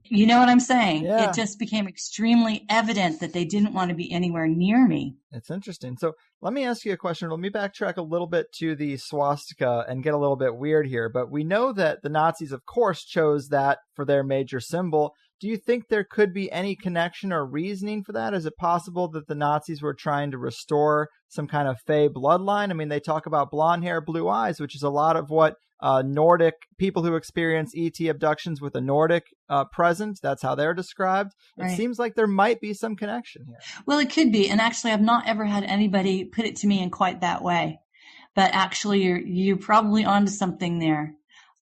You know what I'm saying? Yeah. It just became extremely evident that they didn't want to be anywhere near me. It's interesting. So let me ask you a question. Let me backtrack a little bit to the swastika and get a little bit weird here. But we know that the Nazis, of course, chose that for their major symbol. Do you think there could be any connection or reasoning for that? Is it possible that the Nazis were trying to restore some kind of Fae bloodline? I mean, they talk about blonde hair, blue eyes, which is a lot of what Nordic people who experience ET abductions with a Nordic presence. That's how they're described. It seems like there might be some connection here. Well, it could be. And actually, I've not ever had anybody put it to me in quite that way. But actually, you're probably onto something there.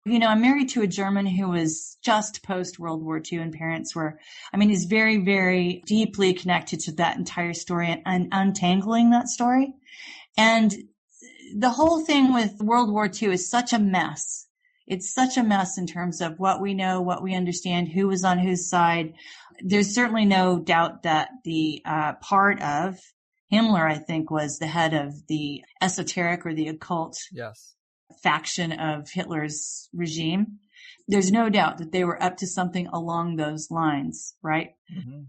You know, I'm married to a German who was just post-World War II, and parents were, I mean, he's very, very deeply connected to that entire story and untangling that story. And the whole thing with World War II is such a mess. It's such a mess in terms of what we know, what we understand, who was on whose side. There's certainly no doubt that the part of Himmler, I think, was the head of the esoteric or the occult faction of Hitler's regime. There's no doubt that they were up to something along those lines, right? Mm-hmm.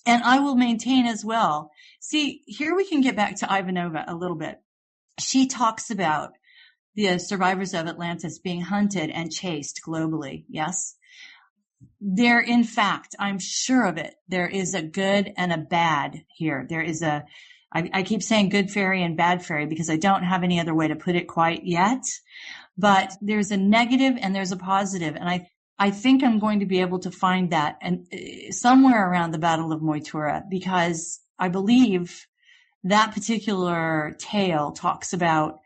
And I will maintain as well. See, here we can get back to Ivanova a little bit. She talks about the survivors of Atlantis being hunted and chased globally. Yes. There, in fact, I'm sure of it. There is a good and a bad here. There is I keep saying good fairy and bad fairy because I don't have any other way to put it quite yet, but there's a negative and there's a positive. And I think I'm going to be able to find that and somewhere around the Battle of Moytura, because I believe that particular tale talks about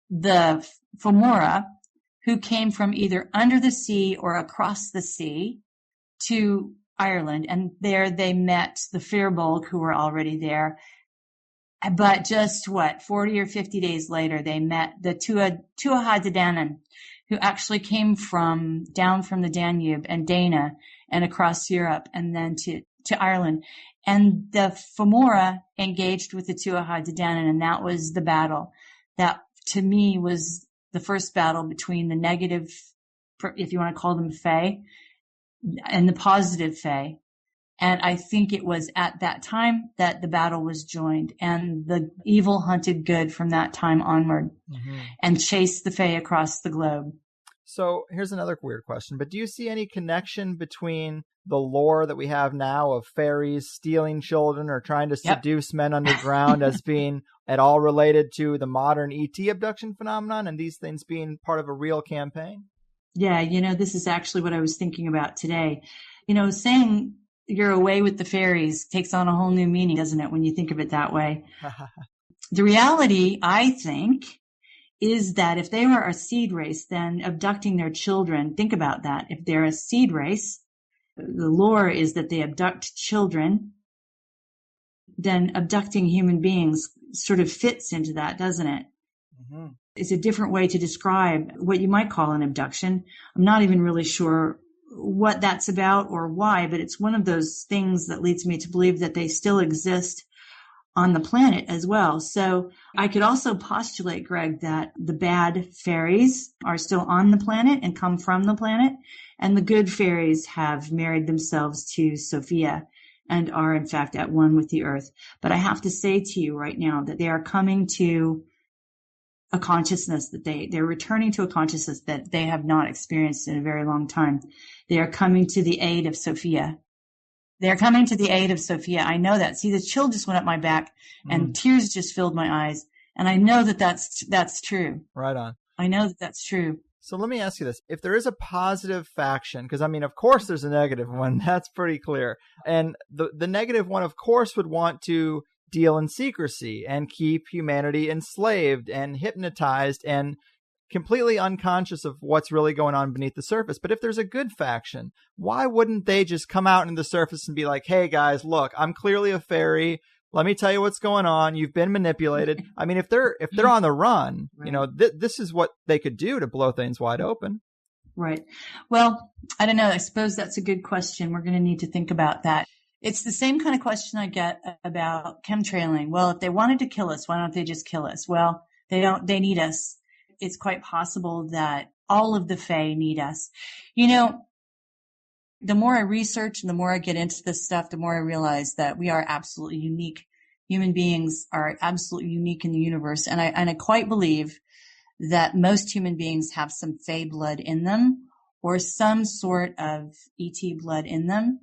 the Femora who came from either under the sea or across the sea to Ireland. And there they met the Firbolg, who were already there. But just 40 or 50 days later, they met the Tuatha Dé Danann, who actually came down from the Danube and Dana and across Europe and then to Ireland. And the Femora engaged with the Tuatha Dé Danann, and that was the battle. That, to me, was the first battle between the negative, if you want to call them Fae, and the positive Fae. And I think it was at that time that the battle was joined, and the evil hunted good from that time onward and chased the Fae across the globe. So here's another weird question, but do you see any connection between the lore that we have now of fairies stealing children or trying to seduce men underground as being at all related to the modern ET abduction phenomenon and these things being part of a real campaign? Yeah, this is actually what I was thinking about today. Saying you're away with the fairies takes on a whole new meaning, doesn't it, when you think of it that way? The reality, I think, is that if they were a seed race, then abducting their children, think about that. If they're a seed race, the lore is that they abduct children, then abducting human beings sort of fits into that, doesn't it? Mm-hmm. It's a different way to describe what you might call an abduction. I'm not even really sure what that's about or why, but it's one of those things that leads me to believe that they still exist on the planet as well. So I could also postulate, Greg, that the bad fairies are still on the planet and come from the planet, and the good fairies have married themselves to Sophia and are in fact at one with the earth. But I have to say to you right now that they are coming to a consciousness that they're returning to a consciousness that they have not experienced in a very long time. They are coming to the aid of Sophia. They're coming to the aid of Sophia. I know that. See, the chill just went up my back and tears just filled my eyes. And I know that that's true. Right on. I know that that's true. So let me ask you this. If there is a positive faction, because of course there's a negative one, that's pretty clear. And the negative one, of course, would want to deal in secrecy and keep humanity enslaved and hypnotized and completely unconscious of what's really going on beneath the surface. But if there's a good faction, why wouldn't they just come out into the surface and be like, hey guys, look, I'm clearly a fairy. let me tell you what's going on. You've been manipulated. I mean, if they're on the run, Right. you know, this is what they could do to blow things wide open. Right. Well, I don't know. I suppose that's a good question. We're going to need to think about that. It's the same kind of question I get about chemtrailing. Well, if they wanted to kill us, why don't they just kill us? Well, they don't. They need us. It's quite possible that all of the Fae need us. You know, the more I research and the more I get into this stuff, the more I realize that we are absolutely unique. Human beings are absolutely unique in the universe. And I quite believe that most human beings have some Fae blood in them or some sort of ET blood in them.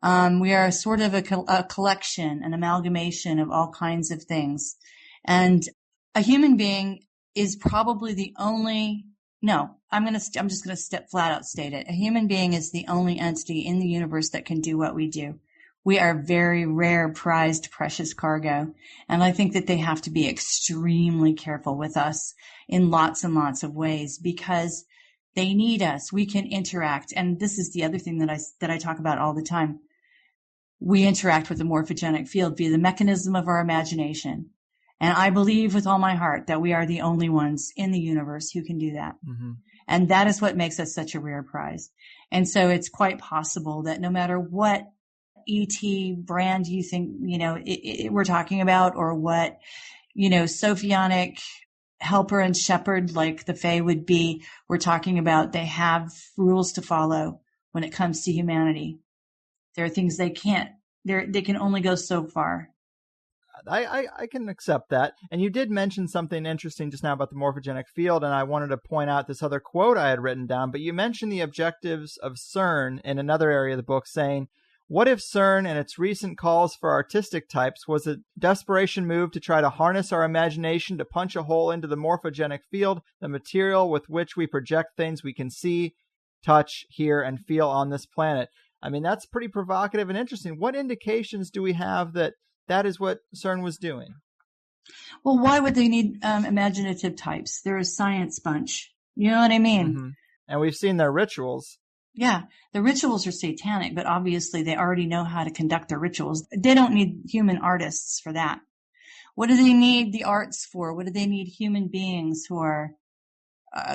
We are sort of a collection, an amalgamation of all kinds of things. And a human being is probably the only, I'm just going to flat out state it. A human being is the only entity in the universe that can do what we do. We are very rare, prized, precious cargo. And I think that they have to be extremely careful with us in lots and lots of ways because they need us. We can interact. And this is the other thing that I talk about all the time. We interact with the morphogenic field via the mechanism of our imagination. And I believe with all my heart that we are the only ones in the universe who can do that. Mm-hmm. And that is what makes us such a rare prize. And so it's quite possible that no matter what ET brand you think, we're talking about or what, Sophionic helper and shepherd like the Fae would be, we're talking about they have rules to follow when it comes to humanity. There are things they can only go so far. I can accept that. And you did mention something interesting just now about the morphogenic field, and I wanted to point out this other quote I had written down, but you mentioned the objectives of CERN in another area of the book, saying, what if CERN and its recent calls for artistic types was a desperation move to try to harness our imagination to punch a hole into the morphogenic field, the material with which we project things we can see, touch, hear, and feel on this planet? I mean, that's pretty provocative and interesting. What indications do we have that is what CERN was doing? Well, why would they need imaginative types? They're a science bunch. You know what I mean? Mm-hmm. And we've seen their rituals. Yeah, the rituals are satanic, but obviously they already know how to conduct their rituals. They don't need human artists for that. What do they need the arts for? What do they need human beings who are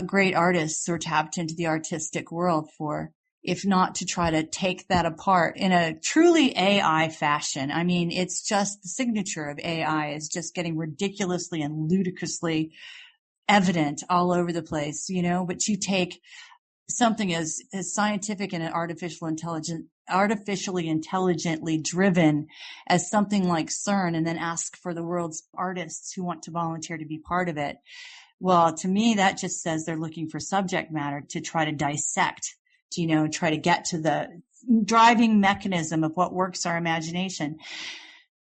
great artists or tapped into the artistic world for, if not to try to take that apart in a truly AI fashion? I mean, it's just the signature of AI is just getting ridiculously and ludicrously evident all over the place, but you take something as scientific and artificially intelligently driven as something like CERN and then ask for the world's artists who want to volunteer to be part of it. Well, to me, that just says they're looking for subject matter to try to dissect, try to get to the driving mechanism of what works our imagination.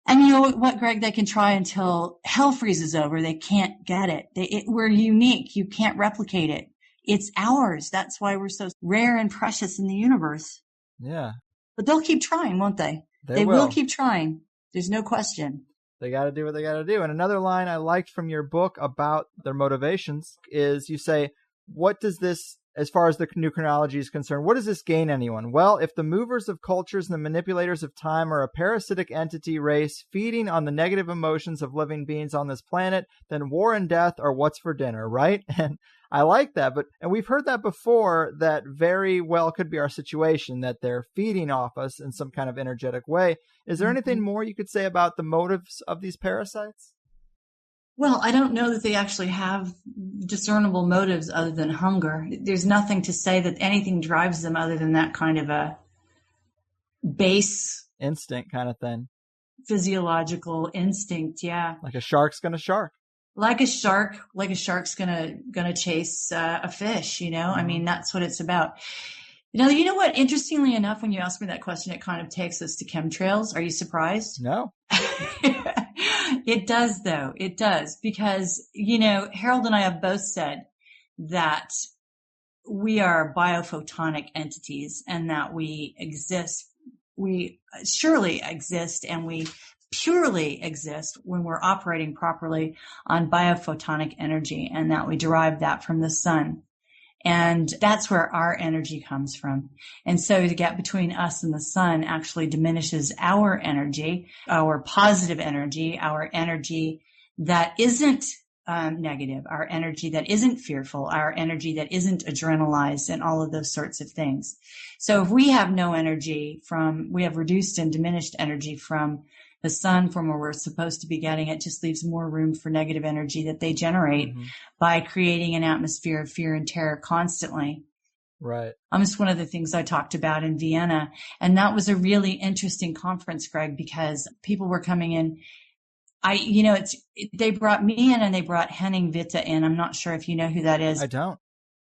And you know what, Greg, they can try until hell freezes over. They can't get it. We're unique. You can't replicate it. It's ours. That's why we're so rare and precious in the universe. Yeah. But they'll keep trying, won't they? They will keep trying. There's no question. They got to do what they got to do. And another line I liked from your book about their motivations is you say, what does this, as far as the new chronology is concerned, what does this gain anyone? Well, if the movers of cultures and the manipulators of time are a parasitic entity race feeding on the negative emotions of living beings on this planet, then war and death are what's for dinner, right? And I like that, and we've heard that before, that very well could be our situation, that they're feeding off us in some kind of energetic way. Is there anything more you could say about the motives of these parasites? Well, I don't know that they actually have discernible motives other than hunger. There's nothing to say that anything drives them other than that kind of a base instinct kind of thing. Physiological instinct, yeah. Like a shark's gonna shark. Like a shark's gonna chase a fish, I mean, that's what it's about. You know what? Interestingly enough, when you ask me that question, it kind of takes us to chemtrails. Are you surprised? No. It does, though. It does. Because, Harold and I have both said that we are biophotonic entities and that we exist. We surely exist and we purely exist when we're operating properly on biophotonic energy, and that we derive that from the sun. And that's where our energy comes from. And so the gap between us and the sun actually diminishes our energy, our positive energy, our energy that isn't negative, our energy that isn't fearful, our energy that isn't adrenalized, and all of those sorts of things. So if we have no energy we have reduced and diminished energy from the sun, from where we're supposed to be getting it, just leaves more room for negative energy that they generate by creating an atmosphere of fear and terror constantly. Right. It's one of the things I talked about in Vienna. And that was a really interesting conference, Greg, because people were coming in. They brought me in and they brought Henning Witte in. I'm not sure if you know who that is. I don't.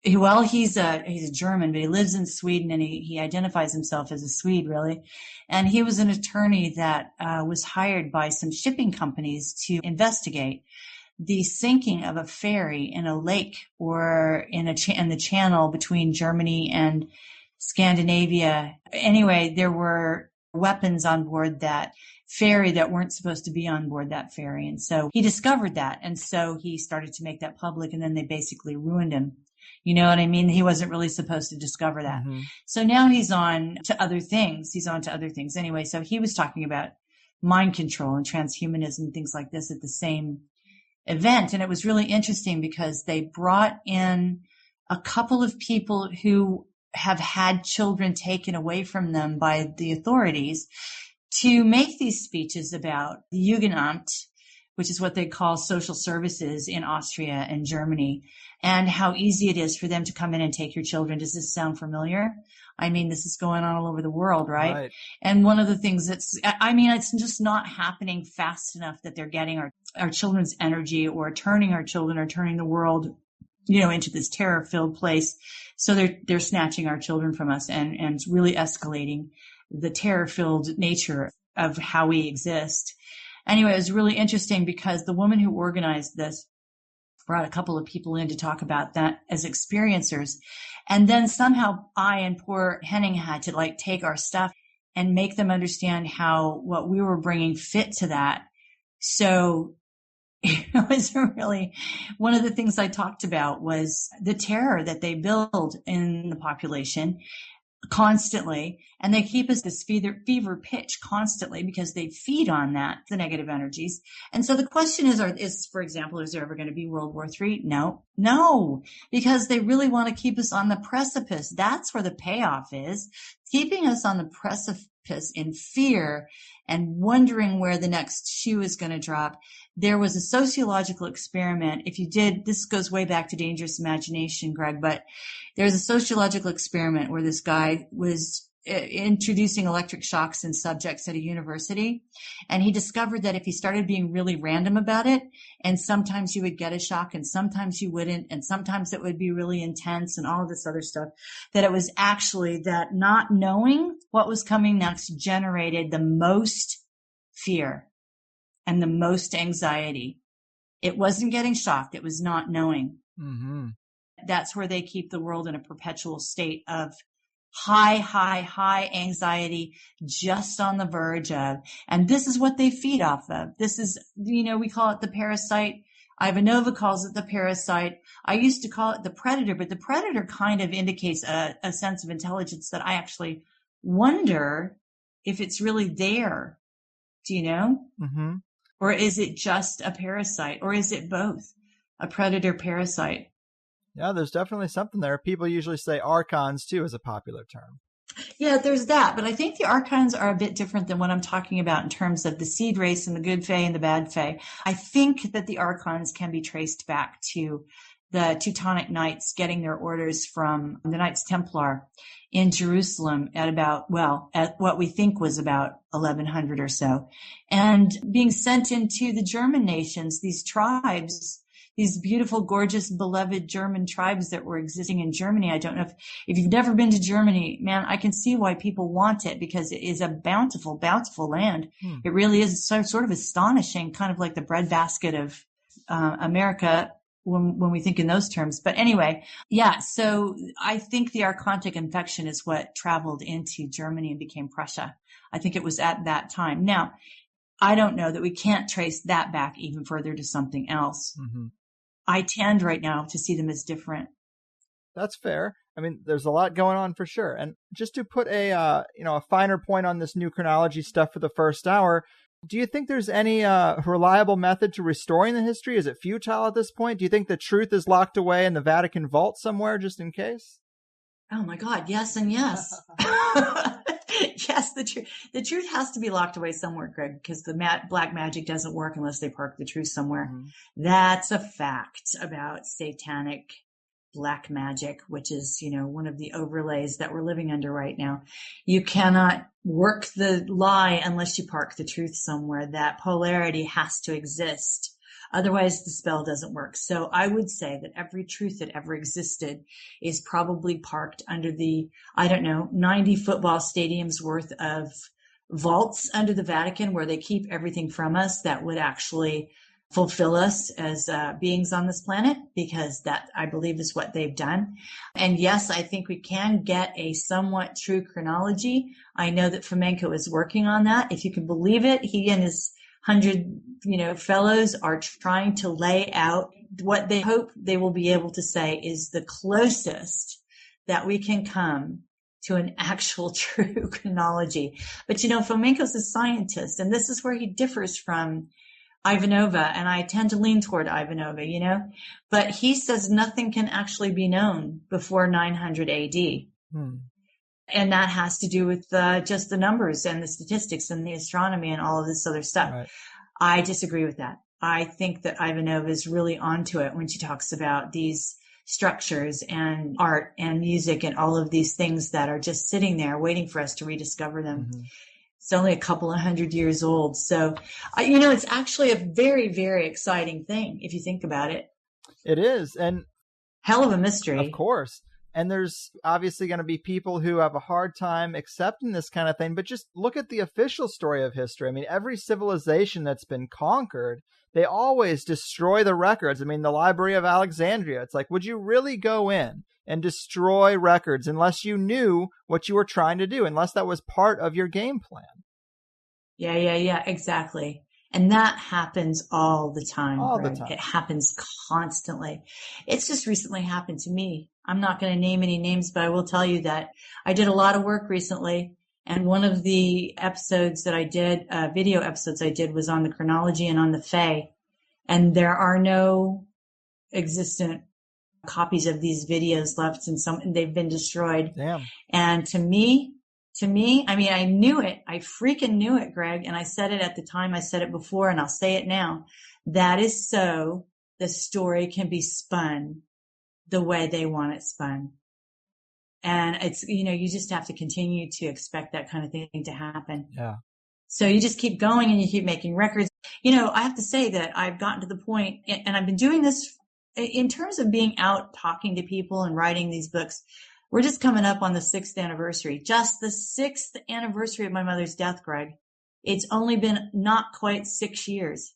Well, he's a German, but he lives in Sweden, and he identifies himself as a Swede, really. And he was an attorney that was hired by some shipping companies to investigate the sinking of a ferry in a lake or in the channel between Germany and Scandinavia. Anyway, there were weapons on board that ferry that weren't supposed to be on board that ferry. And so he discovered that. And so he started to make that public, and then they basically ruined him. You know what I mean? He wasn't really supposed to discover that. So now he's on to other things. Anyway, so he was talking about mind control and transhumanism and things like this at the same event. And it was really interesting because they brought in a couple of people who have had children taken away from them by the authorities to make these speeches about the Jugendamt, which is what they call social services in Austria and Germany, and how easy it is for them to come in and take your children. Does this sound familiar? I mean, this is going on all over the world, right? And one of the things it's just not happening fast enough that they're getting our children's energy, or turning our children, or turning the world, into this terror-filled place. So they're snatching our children from us and really escalating the terror-filled nature of how we exist. Anyway, it was really interesting because the woman who organized this brought a couple of people in to talk about that as experiencers. And then somehow I and poor Henning had to take our stuff and make them understand how what we were bringing fit to that. So it was really one of the things I talked about was the terror that they build in the population constantly, and they keep us this fever pitch constantly because they feed on that, the negative energies. And so the question is, for example, is there ever going to be World War III? No, because they really want to keep us on the precipice. That's where the payoff is, keeping us on the precipice in fear and wondering where the next shoe is going to drop. There was a sociological experiment. This goes way back to Dangerous Imagination, Greg, but there's a sociological experiment where this guy was introducing electric shocks in subjects at a university. And he discovered that if he started being really random about it, and sometimes you would get a shock and sometimes you wouldn't, and sometimes it would be really intense and all of this other stuff, that it was actually that not knowing what was coming next generated the most fear and the most anxiety. It wasn't getting shocked. It was not knowing. That's where they keep the world in a perpetual state of high anxiety, just on the verge of. And this is what they feed off of. This is, we call it the parasite. Ivanova calls it the parasite. I used to call it the predator, but the predator kind of indicates a sense of intelligence that I actually wonder if it's really there. Do you know? Or is it just a parasite? Or is it both? A predator parasite? Yeah, there's definitely something there. People usually say archons, too, as a popular term. Yeah, there's that. But I think the archons are a bit different than what I'm talking about in terms of the seed race and the good fae and the bad fae. I think that the archons can be traced back to the Teutonic Knights getting their orders from the Knights Templar in Jerusalem at what we think was about 1100 or so, and being sent into the German nations, these tribes, these beautiful, gorgeous, beloved German tribes that were existing in Germany. I don't know if you've never been to Germany, man, I can see why people want it, because it is a bountiful, bountiful land. It really is sort of astonishing, kind of like the breadbasket of America when we think in those terms. But anyway, yeah, so I think the archontic infection is what traveled into Germany and became Prussia. I think it was at that time. Now, I don't know that we can't trace that back even further to something else. I tend right now to see them as different. That's fair. I mean, there's a lot going on for sure. And just to put a finer point on this new chronology stuff for the first hour, do you think there's any reliable method to restoring the history? Is it futile at this point? Do you think the truth is locked away in the Vatican vault somewhere just in case? Oh my God, yes and yes. Yes, the truth has to be locked away somewhere, Greg, because the black magic doesn't work unless they park the truth somewhere. Mm-hmm. That's a fact about satanic black magic, which is, one of the overlays that we're living under right now. You cannot work the lie unless you park the truth somewhere. That polarity has to exist. Otherwise, the spell doesn't work. So I would say that every truth that ever existed is probably parked under the, 90 football stadiums worth of vaults under the Vatican where they keep everything from us that would actually fulfill us as beings on this planet, because that, I believe, is what they've done. And yes, I think we can get a somewhat true chronology. I know that Fomenko is working on that. If you can believe it, he and his 100, fellows are trying to lay out what they hope they will be able to say is the closest that we can come to an actual true chronology. But, Fomenko's a scientist, and this is where he differs from Ivanova, and I tend to lean toward Ivanova, but he says nothing can actually be known before 900 AD. And that has to do with just the numbers and the statistics and the astronomy and all of this other stuff. Right. I disagree with that. I think that Ivanova is really onto it when she talks about these structures and art and music and all of these things that are just sitting there waiting for us to rediscover them. Mm-hmm. It's only a couple of 100 years old. So, it's actually a very, very exciting thing if you think about it. It is. And hell of a mystery. Of course. And there's obviously going to be people who have a hard time accepting this kind of thing. But just look at the official story of history. I mean, every civilization that's been conquered, they always destroy the records. I mean, the Library of Alexandria, it's like, would you really go in and destroy records unless you knew what you were trying to do, unless that was part of your game plan? Yeah, exactly. And that happens all the time. The time. It happens constantly. It's just recently happened to me. I'm not going to name any names, but I will tell you that I did a lot of work recently. And one of the episodes that I did, video episodes I did, was on the chronology and on the Fae. And there are no existent copies of these videos left, and they've been destroyed. Damn. And to me, I mean, I knew it. I freaking knew it, Greg. And I said it at the time. I said it before, and I'll say it now. That is so the story can be spun the way they want it spun. And it's, you just have to continue to expect that kind of thing to happen. Yeah. So you just keep going and you keep making records. I have to say that I've gotten to the point, and I've been doing this in terms of being out talking to people and writing these books. We're just coming up on the 6th anniversary, just the 6th anniversary of my mother's death, Greg. It's only been not quite 6 years.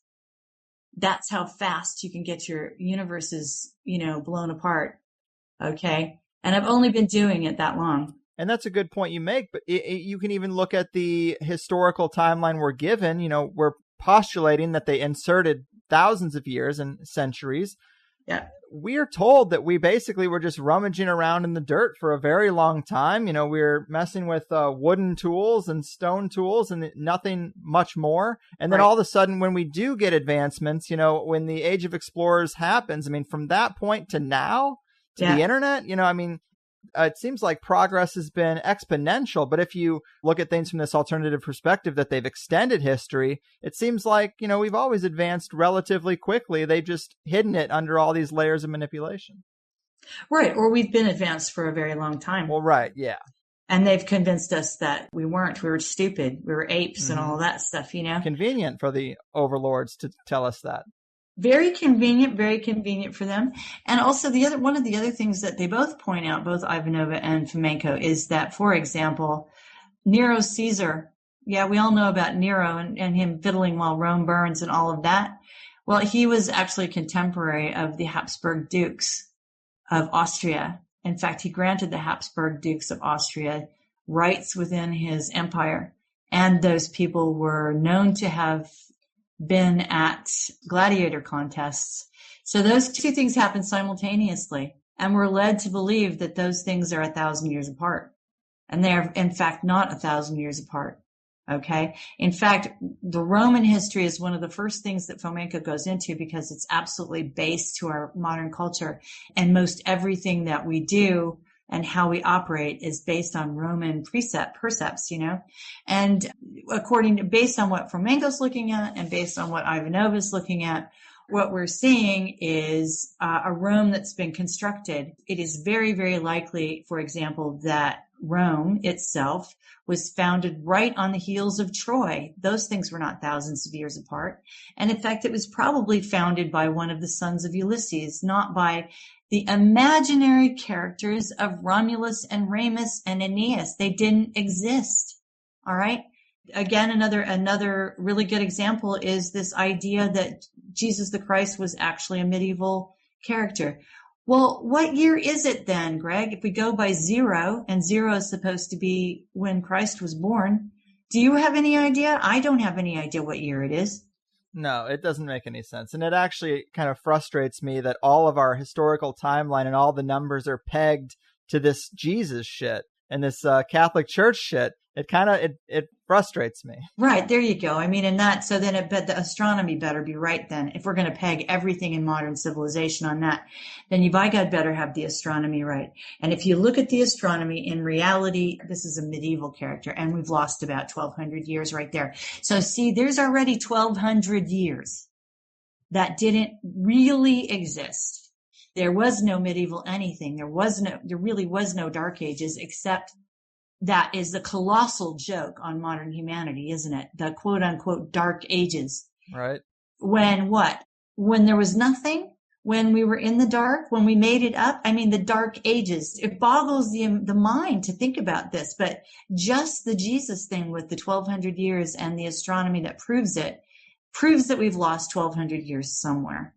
That's how fast you can get your universes, blown apart. Okay. And I've only been doing it that long. And that's a good point you make, but you can even look at the historical timeline we're given. We're postulating that they inserted thousands of years and centuries. Yeah. We are told that we basically were just rummaging around in the dirt for a very long time. We were messing with wooden tools and stone tools and nothing much more. And then all of a sudden, when we do get advancements, when the Age of Explorers happens, I mean, from that point to now, to the internet, it seems like progress has been exponential. But if you look at things from this alternative perspective that they've extended history, it seems like, we've always advanced relatively quickly. They've just hidden it under all these layers of manipulation. Right. Or we've been advanced for a very long time. Well, right. Yeah. And they've convinced us that we weren't. We were stupid. We were apes and all that stuff, Convenient for the overlords to tell us that. Very convenient for them. And also one of the other things that they both point out, both Ivanova and Fomenko, is that, for example, Nero Caesar, we all know about Nero and him fiddling while Rome burns and all of that. Well, he was actually a contemporary of the Habsburg Dukes of Austria. In fact, he granted the Habsburg Dukes of Austria rights within his empire. And those people were known to have been at gladiator contests. So those two things happen simultaneously. And we're led to believe that those things are 1,000 years apart. And they're, in fact, not 1,000 years apart. Okay. In fact, the Roman history is one of the first things that Fomenko goes into because it's absolutely based to our modern culture. And most everything that we do and how we operate is based on Roman precepts, and based on what Fomenko's looking at and based on what Ivanova's looking at, what we're seeing is a Rome that's been constructed. It is very, very likely, for example, that Rome itself was founded right on the heels of Troy. Those things were not thousands of years apart. And in fact, it was probably founded by one of the sons of Ulysses, not by the imaginary characters of Romulus and Remus and Aeneas. They didn't exist. All right. Again, another really good example is this idea that Jesus the Christ was actually a medieval character. Well, what year is it then, Greg? If we go by 0, and 0 is supposed to be when Christ was born, do you have any idea? I don't have any idea what year it is. No, it doesn't make any sense. And it actually kind of frustrates me that all of our historical timeline and all the numbers are pegged to this Jesus shit and this Catholic Church shit. It frustrates me. Right. There you go. I mean, but the astronomy better be right then. If we're going to peg everything in modern civilization on that, then you by God better have the astronomy right. And if you look at the astronomy, in reality, this is a medieval character and we've lost about 1,200 years right there. So see, there's already 1,200 years that didn't really exist. There was no medieval anything. There really was no dark ages, except that is the colossal joke on modern humanity, isn't it? The quote unquote dark ages. Right. When what? When there was nothing? When we were in the dark? When we made it up? I mean, the dark ages. It boggles the mind to think about this, but just the Jesus thing with the 1,200 years and the astronomy that proves that we've lost 1,200 years somewhere.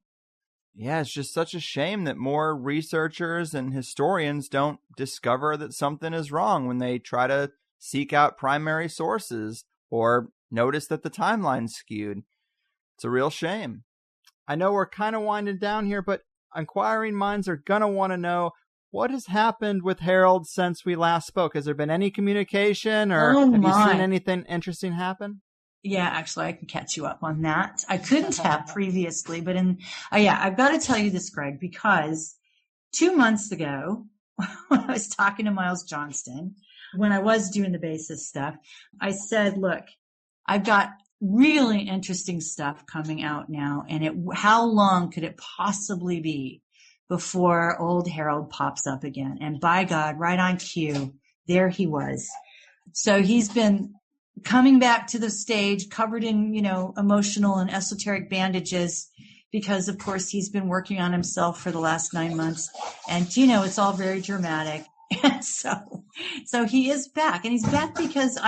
Yeah, it's just such a shame that more researchers and historians don't discover that something is wrong when they try to seek out primary sources or notice that the timeline's skewed. It's a real shame. I know we're kind of winding down here, but inquiring minds are going to want to know what has happened with Harold since we last spoke. Has there been any communication or have you seen anything interesting happen? Yeah, actually, I can catch you up on that. I couldn't have previously, but I've got to tell you this, Greg, because 2 months ago, when I was talking to Miles Johnston, when I was doing the basis stuff, I said, look, I've got really interesting stuff coming out now, and how long could it possibly be before old Harold pops up again? And by God, right on cue, there he was. So he's been coming back to the stage covered in, emotional and esoteric bandages because, of course, he's been working on himself for the last 9 months. And, it's all very dramatic. And so he is back, and he's back because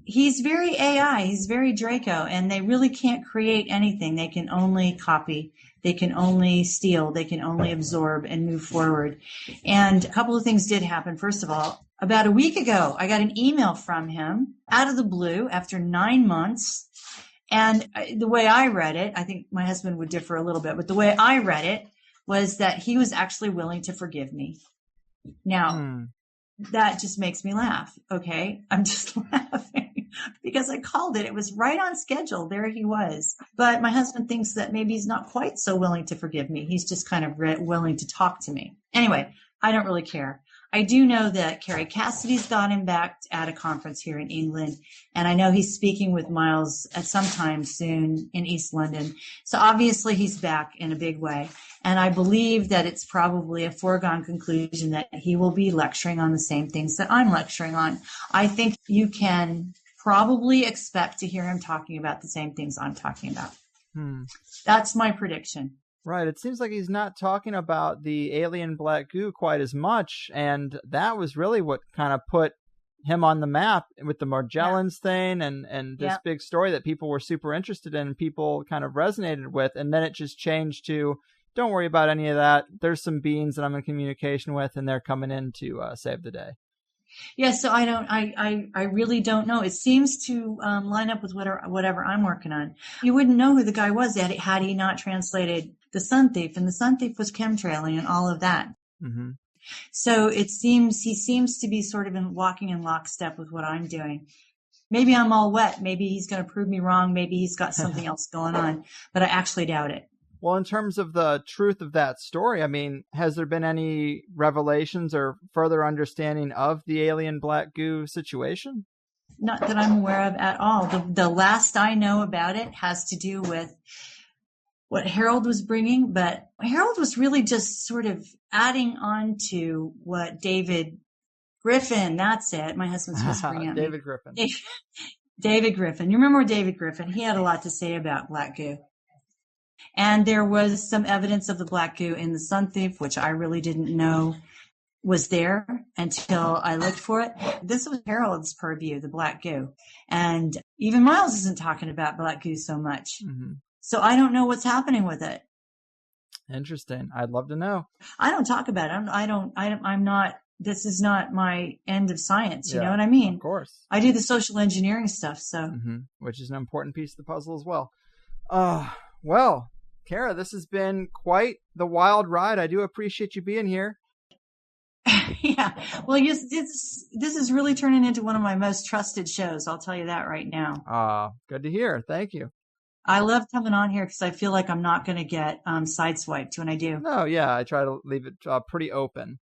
he's very AI. He's very Draco, and they really can't create anything. They can only copy. They can only steal. They can only absorb and move forward. And a couple of things did happen. First of all, about a week ago, I got an email from him out of the blue after 9 months. And the way I read it, I think my husband would differ a little bit, but the way I read it was that he was actually willing to forgive me. Now, that just makes me laugh. Okay. I'm just laughing because I called it. It was right on schedule. There he was. But my husband thinks that maybe he's not quite so willing to forgive me. He's just kind of willing to talk to me. Anyway, I don't really care. I do know that Carrie Cassidy's got him back at a conference here in England, and I know he's speaking with Miles at some time soon in East London. So obviously he's back in a big way, and I believe that it's probably a foregone conclusion that he will be lecturing on the same things that I'm lecturing on. I think you can probably expect to hear him talking about the same things I'm talking about. That's my prediction. Right. It seems like he's not talking about the alien black goo quite as much. And that was really what kind of put him on the map with the Morgellons thing and this big story that people were super interested in and people kind of resonated with. And then it just changed to, don't worry about any of that. There's some beings that I'm in communication with and they're coming in to save the day. Yeah, so I really don't know. It seems to line up with whatever I'm working on. You wouldn't know who the guy was had he not translated the sun thief, and the sun thief was chemtrailing and all of that. Mm-hmm. So he seems to be sort of walking in lockstep with what I'm doing. Maybe I'm all wet. Maybe he's going to prove me wrong. Maybe he's got something else going on, but I actually doubt it. Well, in terms of the truth of that story, I mean, has there been any revelations or further understanding of the alien black goo situation? Not that I'm aware of at all. The last I know about it has to do with what Harold was bringing, but Harold was really just sort of adding on to what David Griffin, that's it. My husband's whispering at me. David Griffin. David Griffin. You remember David Griffin? He had a lot to say about black goo. And there was some evidence of the black goo in the sun thief, which I really didn't know was there until I looked for it. This was Harold's purview, the black goo. And even Miles isn't talking about black goo so much. Mm-hmm. So I don't know what's happening with it. Interesting. I'd love to know. I don't talk about it. I'm not, this is not my end of science. You know what I mean? Of course. I do the social engineering stuff. So, mm-hmm. Which is an important piece of the puzzle as well. Well, Cara, this has been quite the wild ride. I do appreciate you being here. Yeah. Well, yes, this is really turning into one of my most trusted shows. I'll tell you that right now. Good to hear. Thank you. I love coming on here because I feel like I'm not going to get sideswiped when I do. No, yeah. I try to leave it pretty open.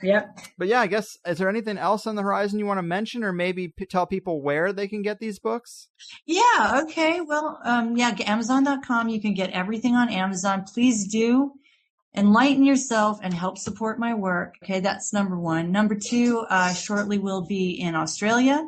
Yep. But yeah, I guess, is there anything else on the horizon you want to mention, or maybe tell people where they can get these books? Yeah. Okay. Well, Amazon.com. You can get everything on Amazon. Please do enlighten yourself and help support my work. Okay. That's number one. Number two, shortly we'll be in Australia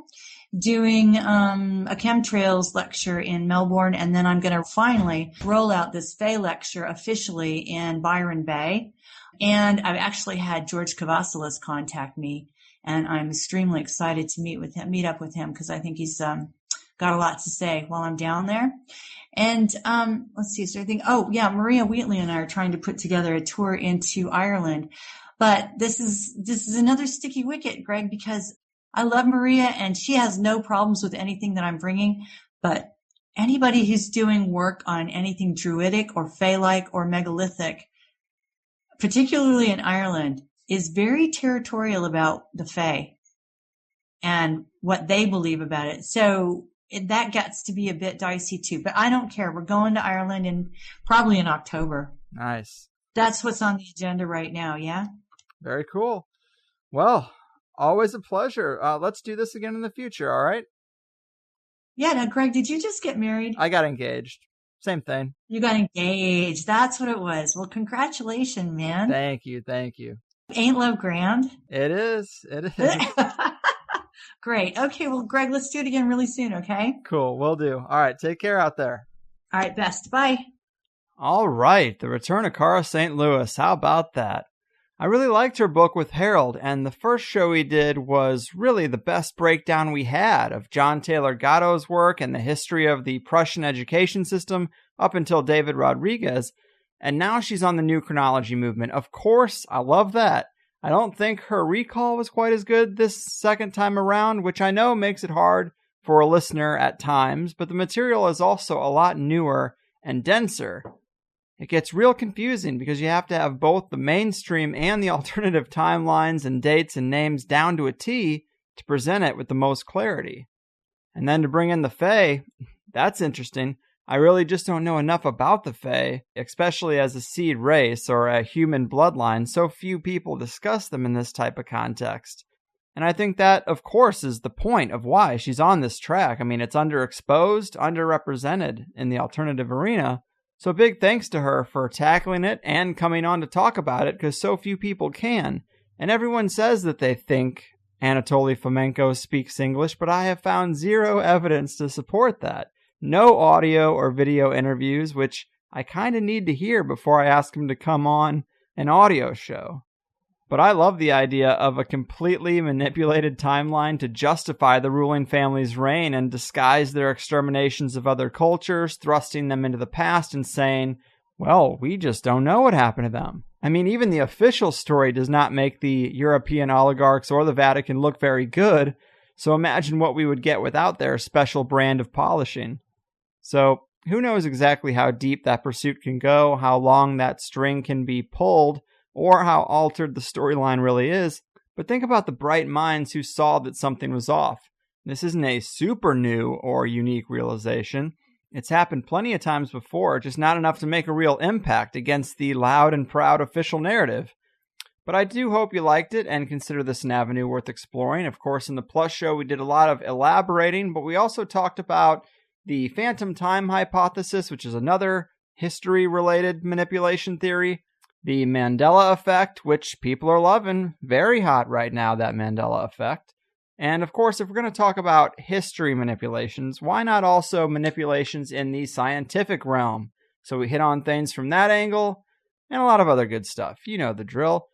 doing a chemtrails lecture in Melbourne. And then I'm going to finally roll out this Fae lecture officially in Byron Bay. And I've actually had George Kavasilis contact me, and I'm extremely excited to meet up with him because I think he's got a lot to say while I'm down there. And let's see, is there anything? Oh, yeah, Maria Wheatley and I are trying to put together a tour into Ireland. But this is another sticky wicket, Greg, because I love Maria and she has no problems with anything that I'm bringing. But anybody who's doing work on anything druidic or Fae-like or megalithic, particularly in Ireland, is very territorial about the Fae and what they believe about it. So that gets to be a bit dicey too, but I don't care. We're going to Ireland probably in October. Nice. That's what's on the agenda right now. Yeah. Very cool. Well, always a pleasure. Let's do this again in the future. All right. Yeah. Now, Greg, did you just get married? I got engaged. Same thing. You got engaged. That's what it was. Well, congratulations, man. Thank you. Thank you. Ain't love grand? It is. It is. Great. Okay. Well, Greg, let's do it again really soon. Okay. Cool. Will do. All right. Take care out there. All right. Best. Bye. All right. The Return of Cara St. Louis. How about that? I really liked her book with Harold, and the first show we did was really the best breakdown we had of John Taylor Gatto's work and the history of the Prussian education system up until David Rodriguez, and now she's on the new chronology movement. Of course, I love that. I don't think her recall was quite as good this second time around, which I know makes it hard for a listener at times, but the material is also a lot newer and denser. It gets real confusing because you have to have both the mainstream and the alternative timelines and dates and names down to a T to present it with the most clarity. And then to bring in the Fae, that's interesting. I really just don't know enough about the Fae, especially as a seed race or a human bloodline. So few people discuss them in this type of context. And I think that, of course, is the point of why she's on this track. I mean, it's underexposed, underrepresented in the alternative arena. So big thanks to her for tackling it and coming on to talk about it, because so few people can. And everyone says that they think Anatoly Fomenko speaks English, but I have found zero evidence to support that. No audio or video interviews, which I kind of need to hear before I ask him to come on an audio show. But I love the idea of a completely manipulated timeline to justify the ruling family's reign and disguise their exterminations of other cultures, thrusting them into the past and saying, well, we just don't know what happened to them. I mean, even the official story does not make the European oligarchs or the Vatican look very good, so imagine what we would get without their special brand of polishing. So, Who knows exactly how deep that pursuit can go, how long that string can be pulled, or how altered the storyline really is, but think about the bright minds who saw that something was off. This isn't a super new or unique realization. It's happened plenty of times before, just not enough to make a real impact against the loud and proud official narrative. But I do hope you liked it and consider this an avenue worth exploring. Of course, in the Plus show, we did a lot of elaborating, but we also talked about the phantom time hypothesis, which is another history-related manipulation theory, the Mandela effect, which people are loving, very hot right now, that Mandela effect. And of course, if we're going to talk about history manipulations, why not also manipulations in the scientific realm? So we hit on things from that angle and a lot of other good stuff. You know the drill.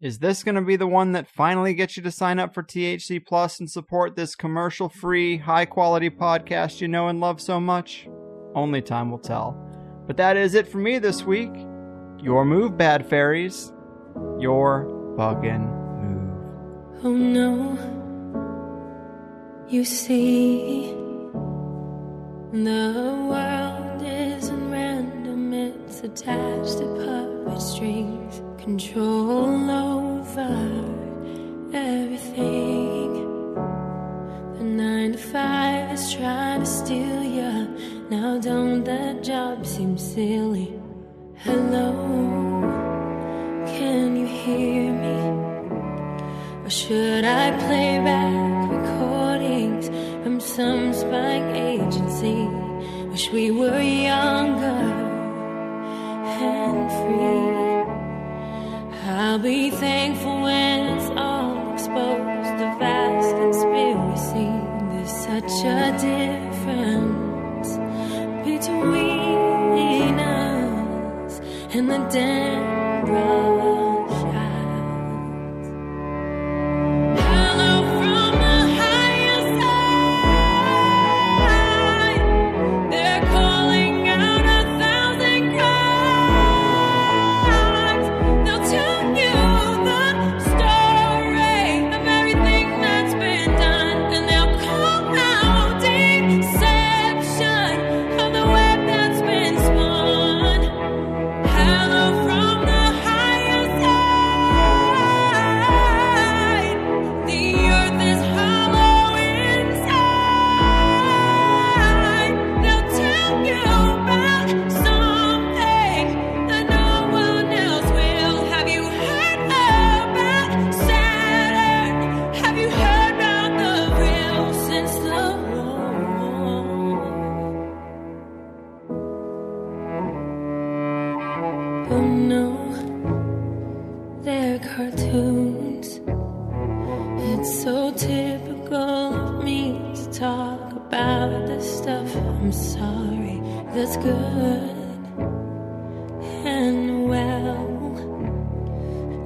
Is this going to be the one that finally gets you to sign up for THC Plus and support this commercial-free, high-quality podcast you know and love so much? Only time will tell. But that is it for me this week. Your move, bad fairies. Your buggin' move. Oh no, you see, the world isn't random, it's attached to puppet strings, control over everything. The 9 to 5 is trying to steal ya. Now don't that job seem silly? Hello, can you hear me? Or should I play back recordings from some spying agency? Wish we were younger and free. I'll be thankful when it's all exposed, the vast conspiracy. There's such a difference between us and the damn brush eyes. Hello from the higher side. They're calling out 1,000 crimes. They'll tell you the story of everything that's been done, and they'll call out deception of the web that's been spun. Hello from the higher side. The earth is hollow inside. They'll tell you about something that no one else will. Have you heard about Saturn? Have you heard about the real since the Oh no, they're cartoons. It's so typical of me to talk about this stuff. I'm sorry, that's good and well.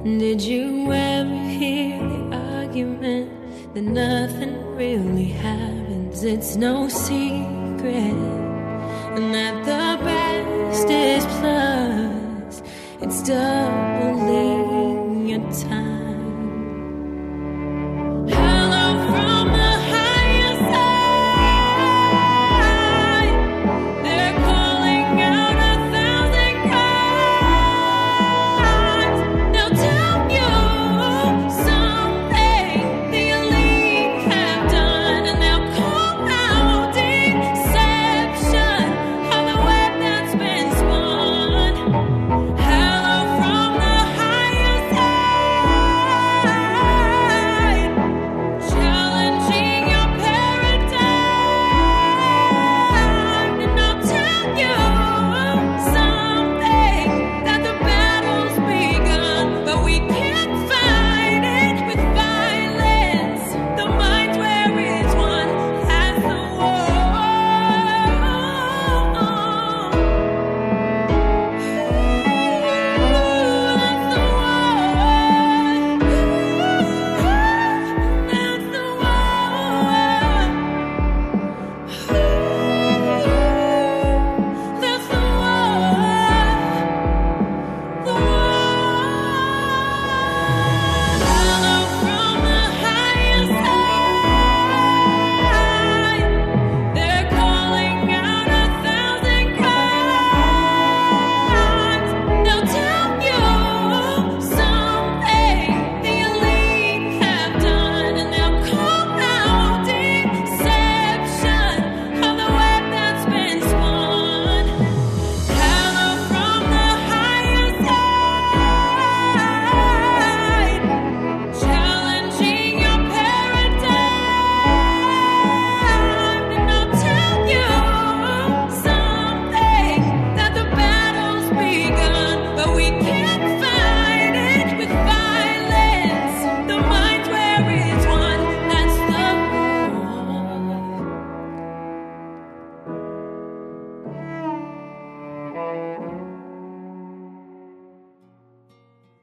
Did you ever hear the argument that nothing really happens? It's no secret, and that the best is plus, it's doubling your time. Hello from the higher side. They're calling out 1,000 crimes. They'll tell you something the elite have done, and they'll call out deception of the web that's been spun. Hello from the higher side.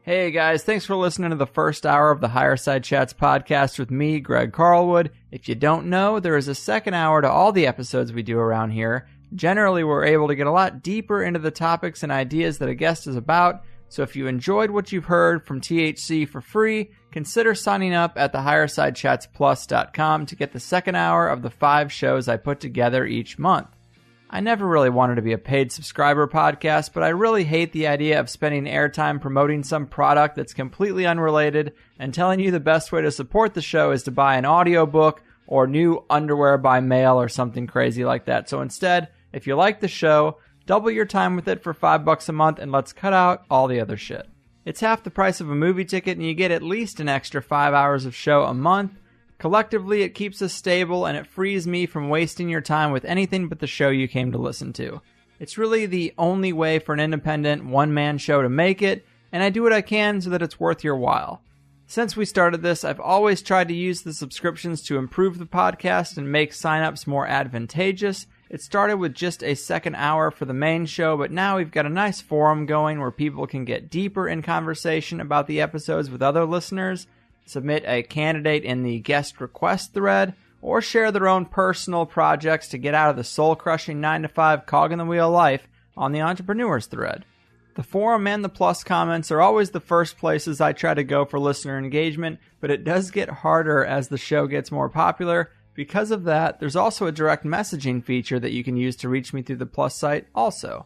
Hey guys, thanks for listening to the first hour of the Higherside Chats podcast with me, Greg Carlwood. If you don't know, there is a second hour to all the episodes we do around here. Generally, we're able to get a lot deeper into the topics and ideas that a guest is about, so if you enjoyed what you've heard from THC for free, consider signing up at the HighersideChatsPlus.com to get the second hour of the 5 shows I put together each month. I never really wanted to be a paid subscriber podcast, but I really hate the idea of spending airtime promoting some product that's completely unrelated and telling you the best way to support the show is to buy an audiobook or new underwear by mail or something crazy like that. So instead, if you like the show, double your time with it for $5 a month and let's cut out all the other shit. It's half the price of a movie ticket and you get at least an extra 5 hours of show a month. Collectively, it keeps us stable, and it frees me from wasting your time with anything but the show you came to listen to. It's really the only way for an independent, one-man show to make it, and I do what I can so that it's worth your while. Since we started this, I've always tried to use the subscriptions to improve the podcast and make sign-ups more advantageous. It started with just a second hour for the main show, but now we've got a nice forum going where people can get deeper in conversation about the episodes with other listeners, submit a candidate in the guest request thread, or share their own personal projects to get out of the soul-crushing 9-to-5 cog-in-the-wheel life on the entrepreneurs thread. The forum and the plus comments are always the first places I try to go for listener engagement, but it does get harder as the show gets more popular. Because of that, there's also a direct messaging feature that you can use to reach me through the plus site also.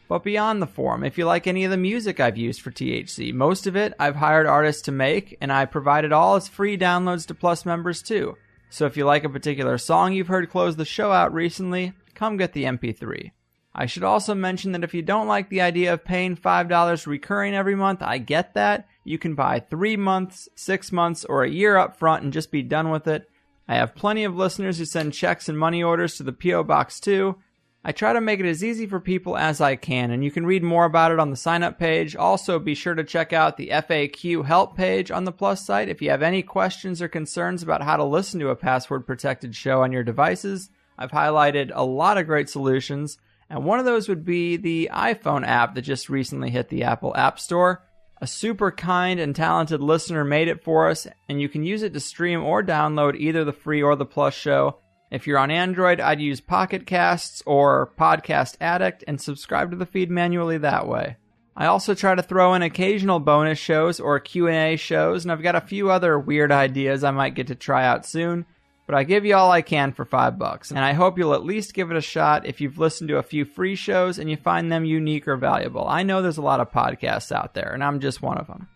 But beyond the forum, if you like any of the music I've used for THC, most of it I've hired artists to make, and I provide it all as free downloads to Plus members too. So if you like a particular song you've heard close the show out recently, come get the MP3. I should also mention that if you don't like the idea of paying $5 recurring every month, I get that. You can buy 3 months, 6 months, or a year up front and just be done with it. I have plenty of listeners who send checks and money orders to the P.O. Box too. I try to make it as easy for people as I can, and you can read more about it on the sign-up page. Also, be sure to check out the FAQ help page on the Plus site if you have any questions or concerns about how to listen to a password-protected show on your devices. I've highlighted a lot of great solutions, and one of those would be the iPhone app that just recently hit the Apple App Store. A super kind and talented listener made it for us, and you can use it to stream or download either the free or the Plus show. If you're on Android, I'd use Pocket Casts or Podcast Addict and subscribe to the feed manually that way. I also try to throw in occasional bonus shows or Q&A shows, and I've got a few other weird ideas I might get to try out soon, but I give you all I can for $5, and I hope you'll at least give it a shot if you've listened to a few free shows and you find them unique or valuable. I know there's a lot of podcasts out there, and I'm just one of them.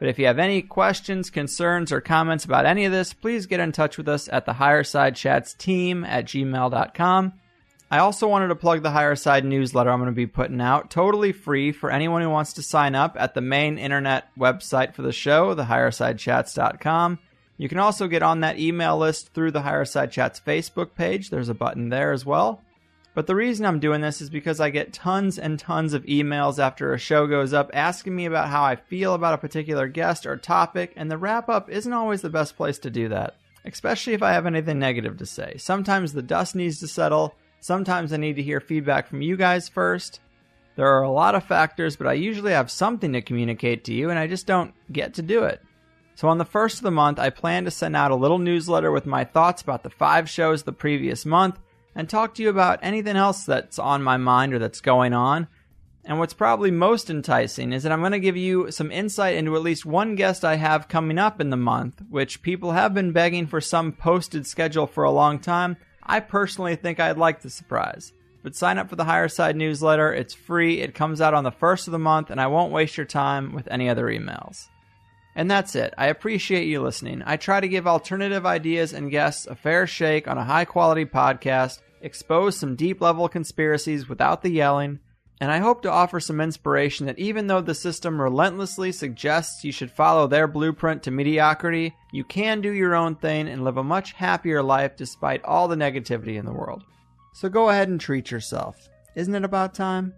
But if you have any questions, concerns, or comments about any of this, please get in touch with us at the Higherside Chats team at gmail.com. I also wanted to plug the Higherside newsletter I'm going to be putting out, totally free for anyone who wants to sign up at the main internet website for the show, thehighersidechats.com. You can also get on that email list through the Higherside Chats Facebook page. There's a button there as well. But the reason I'm doing this is because I get tons and tons of emails after a show goes up asking me about how I feel about a particular guest or topic, and the wrap-up isn't always the best place to do that, especially if I have anything negative to say. Sometimes the dust needs to settle. Sometimes I need to hear feedback from you guys first. There are a lot of factors, but I usually have something to communicate to you, and I just don't get to do it. So on the first of the month, I plan to send out a little newsletter with my thoughts about the 5 shows the previous month, and talk to you about anything else that's on my mind or that's going on. And what's probably most enticing is that I'm going to give you some insight into at least one guest I have coming up in the month, which people have been begging for some posted schedule for a long time. I personally think I'd like the surprise. But sign up for the Higherside newsletter. It's free. It comes out on the first of the month, and I won't waste your time with any other emails. And that's it. I appreciate you listening. I try to give alternative ideas and guests a fair shake on a high-quality podcast, expose some deep-level conspiracies without the yelling, and I hope to offer some inspiration that even though the system relentlessly suggests you should follow their blueprint to mediocrity, you can do your own thing and live a much happier life despite all the negativity in the world. So go ahead and treat yourself. Isn't it about time?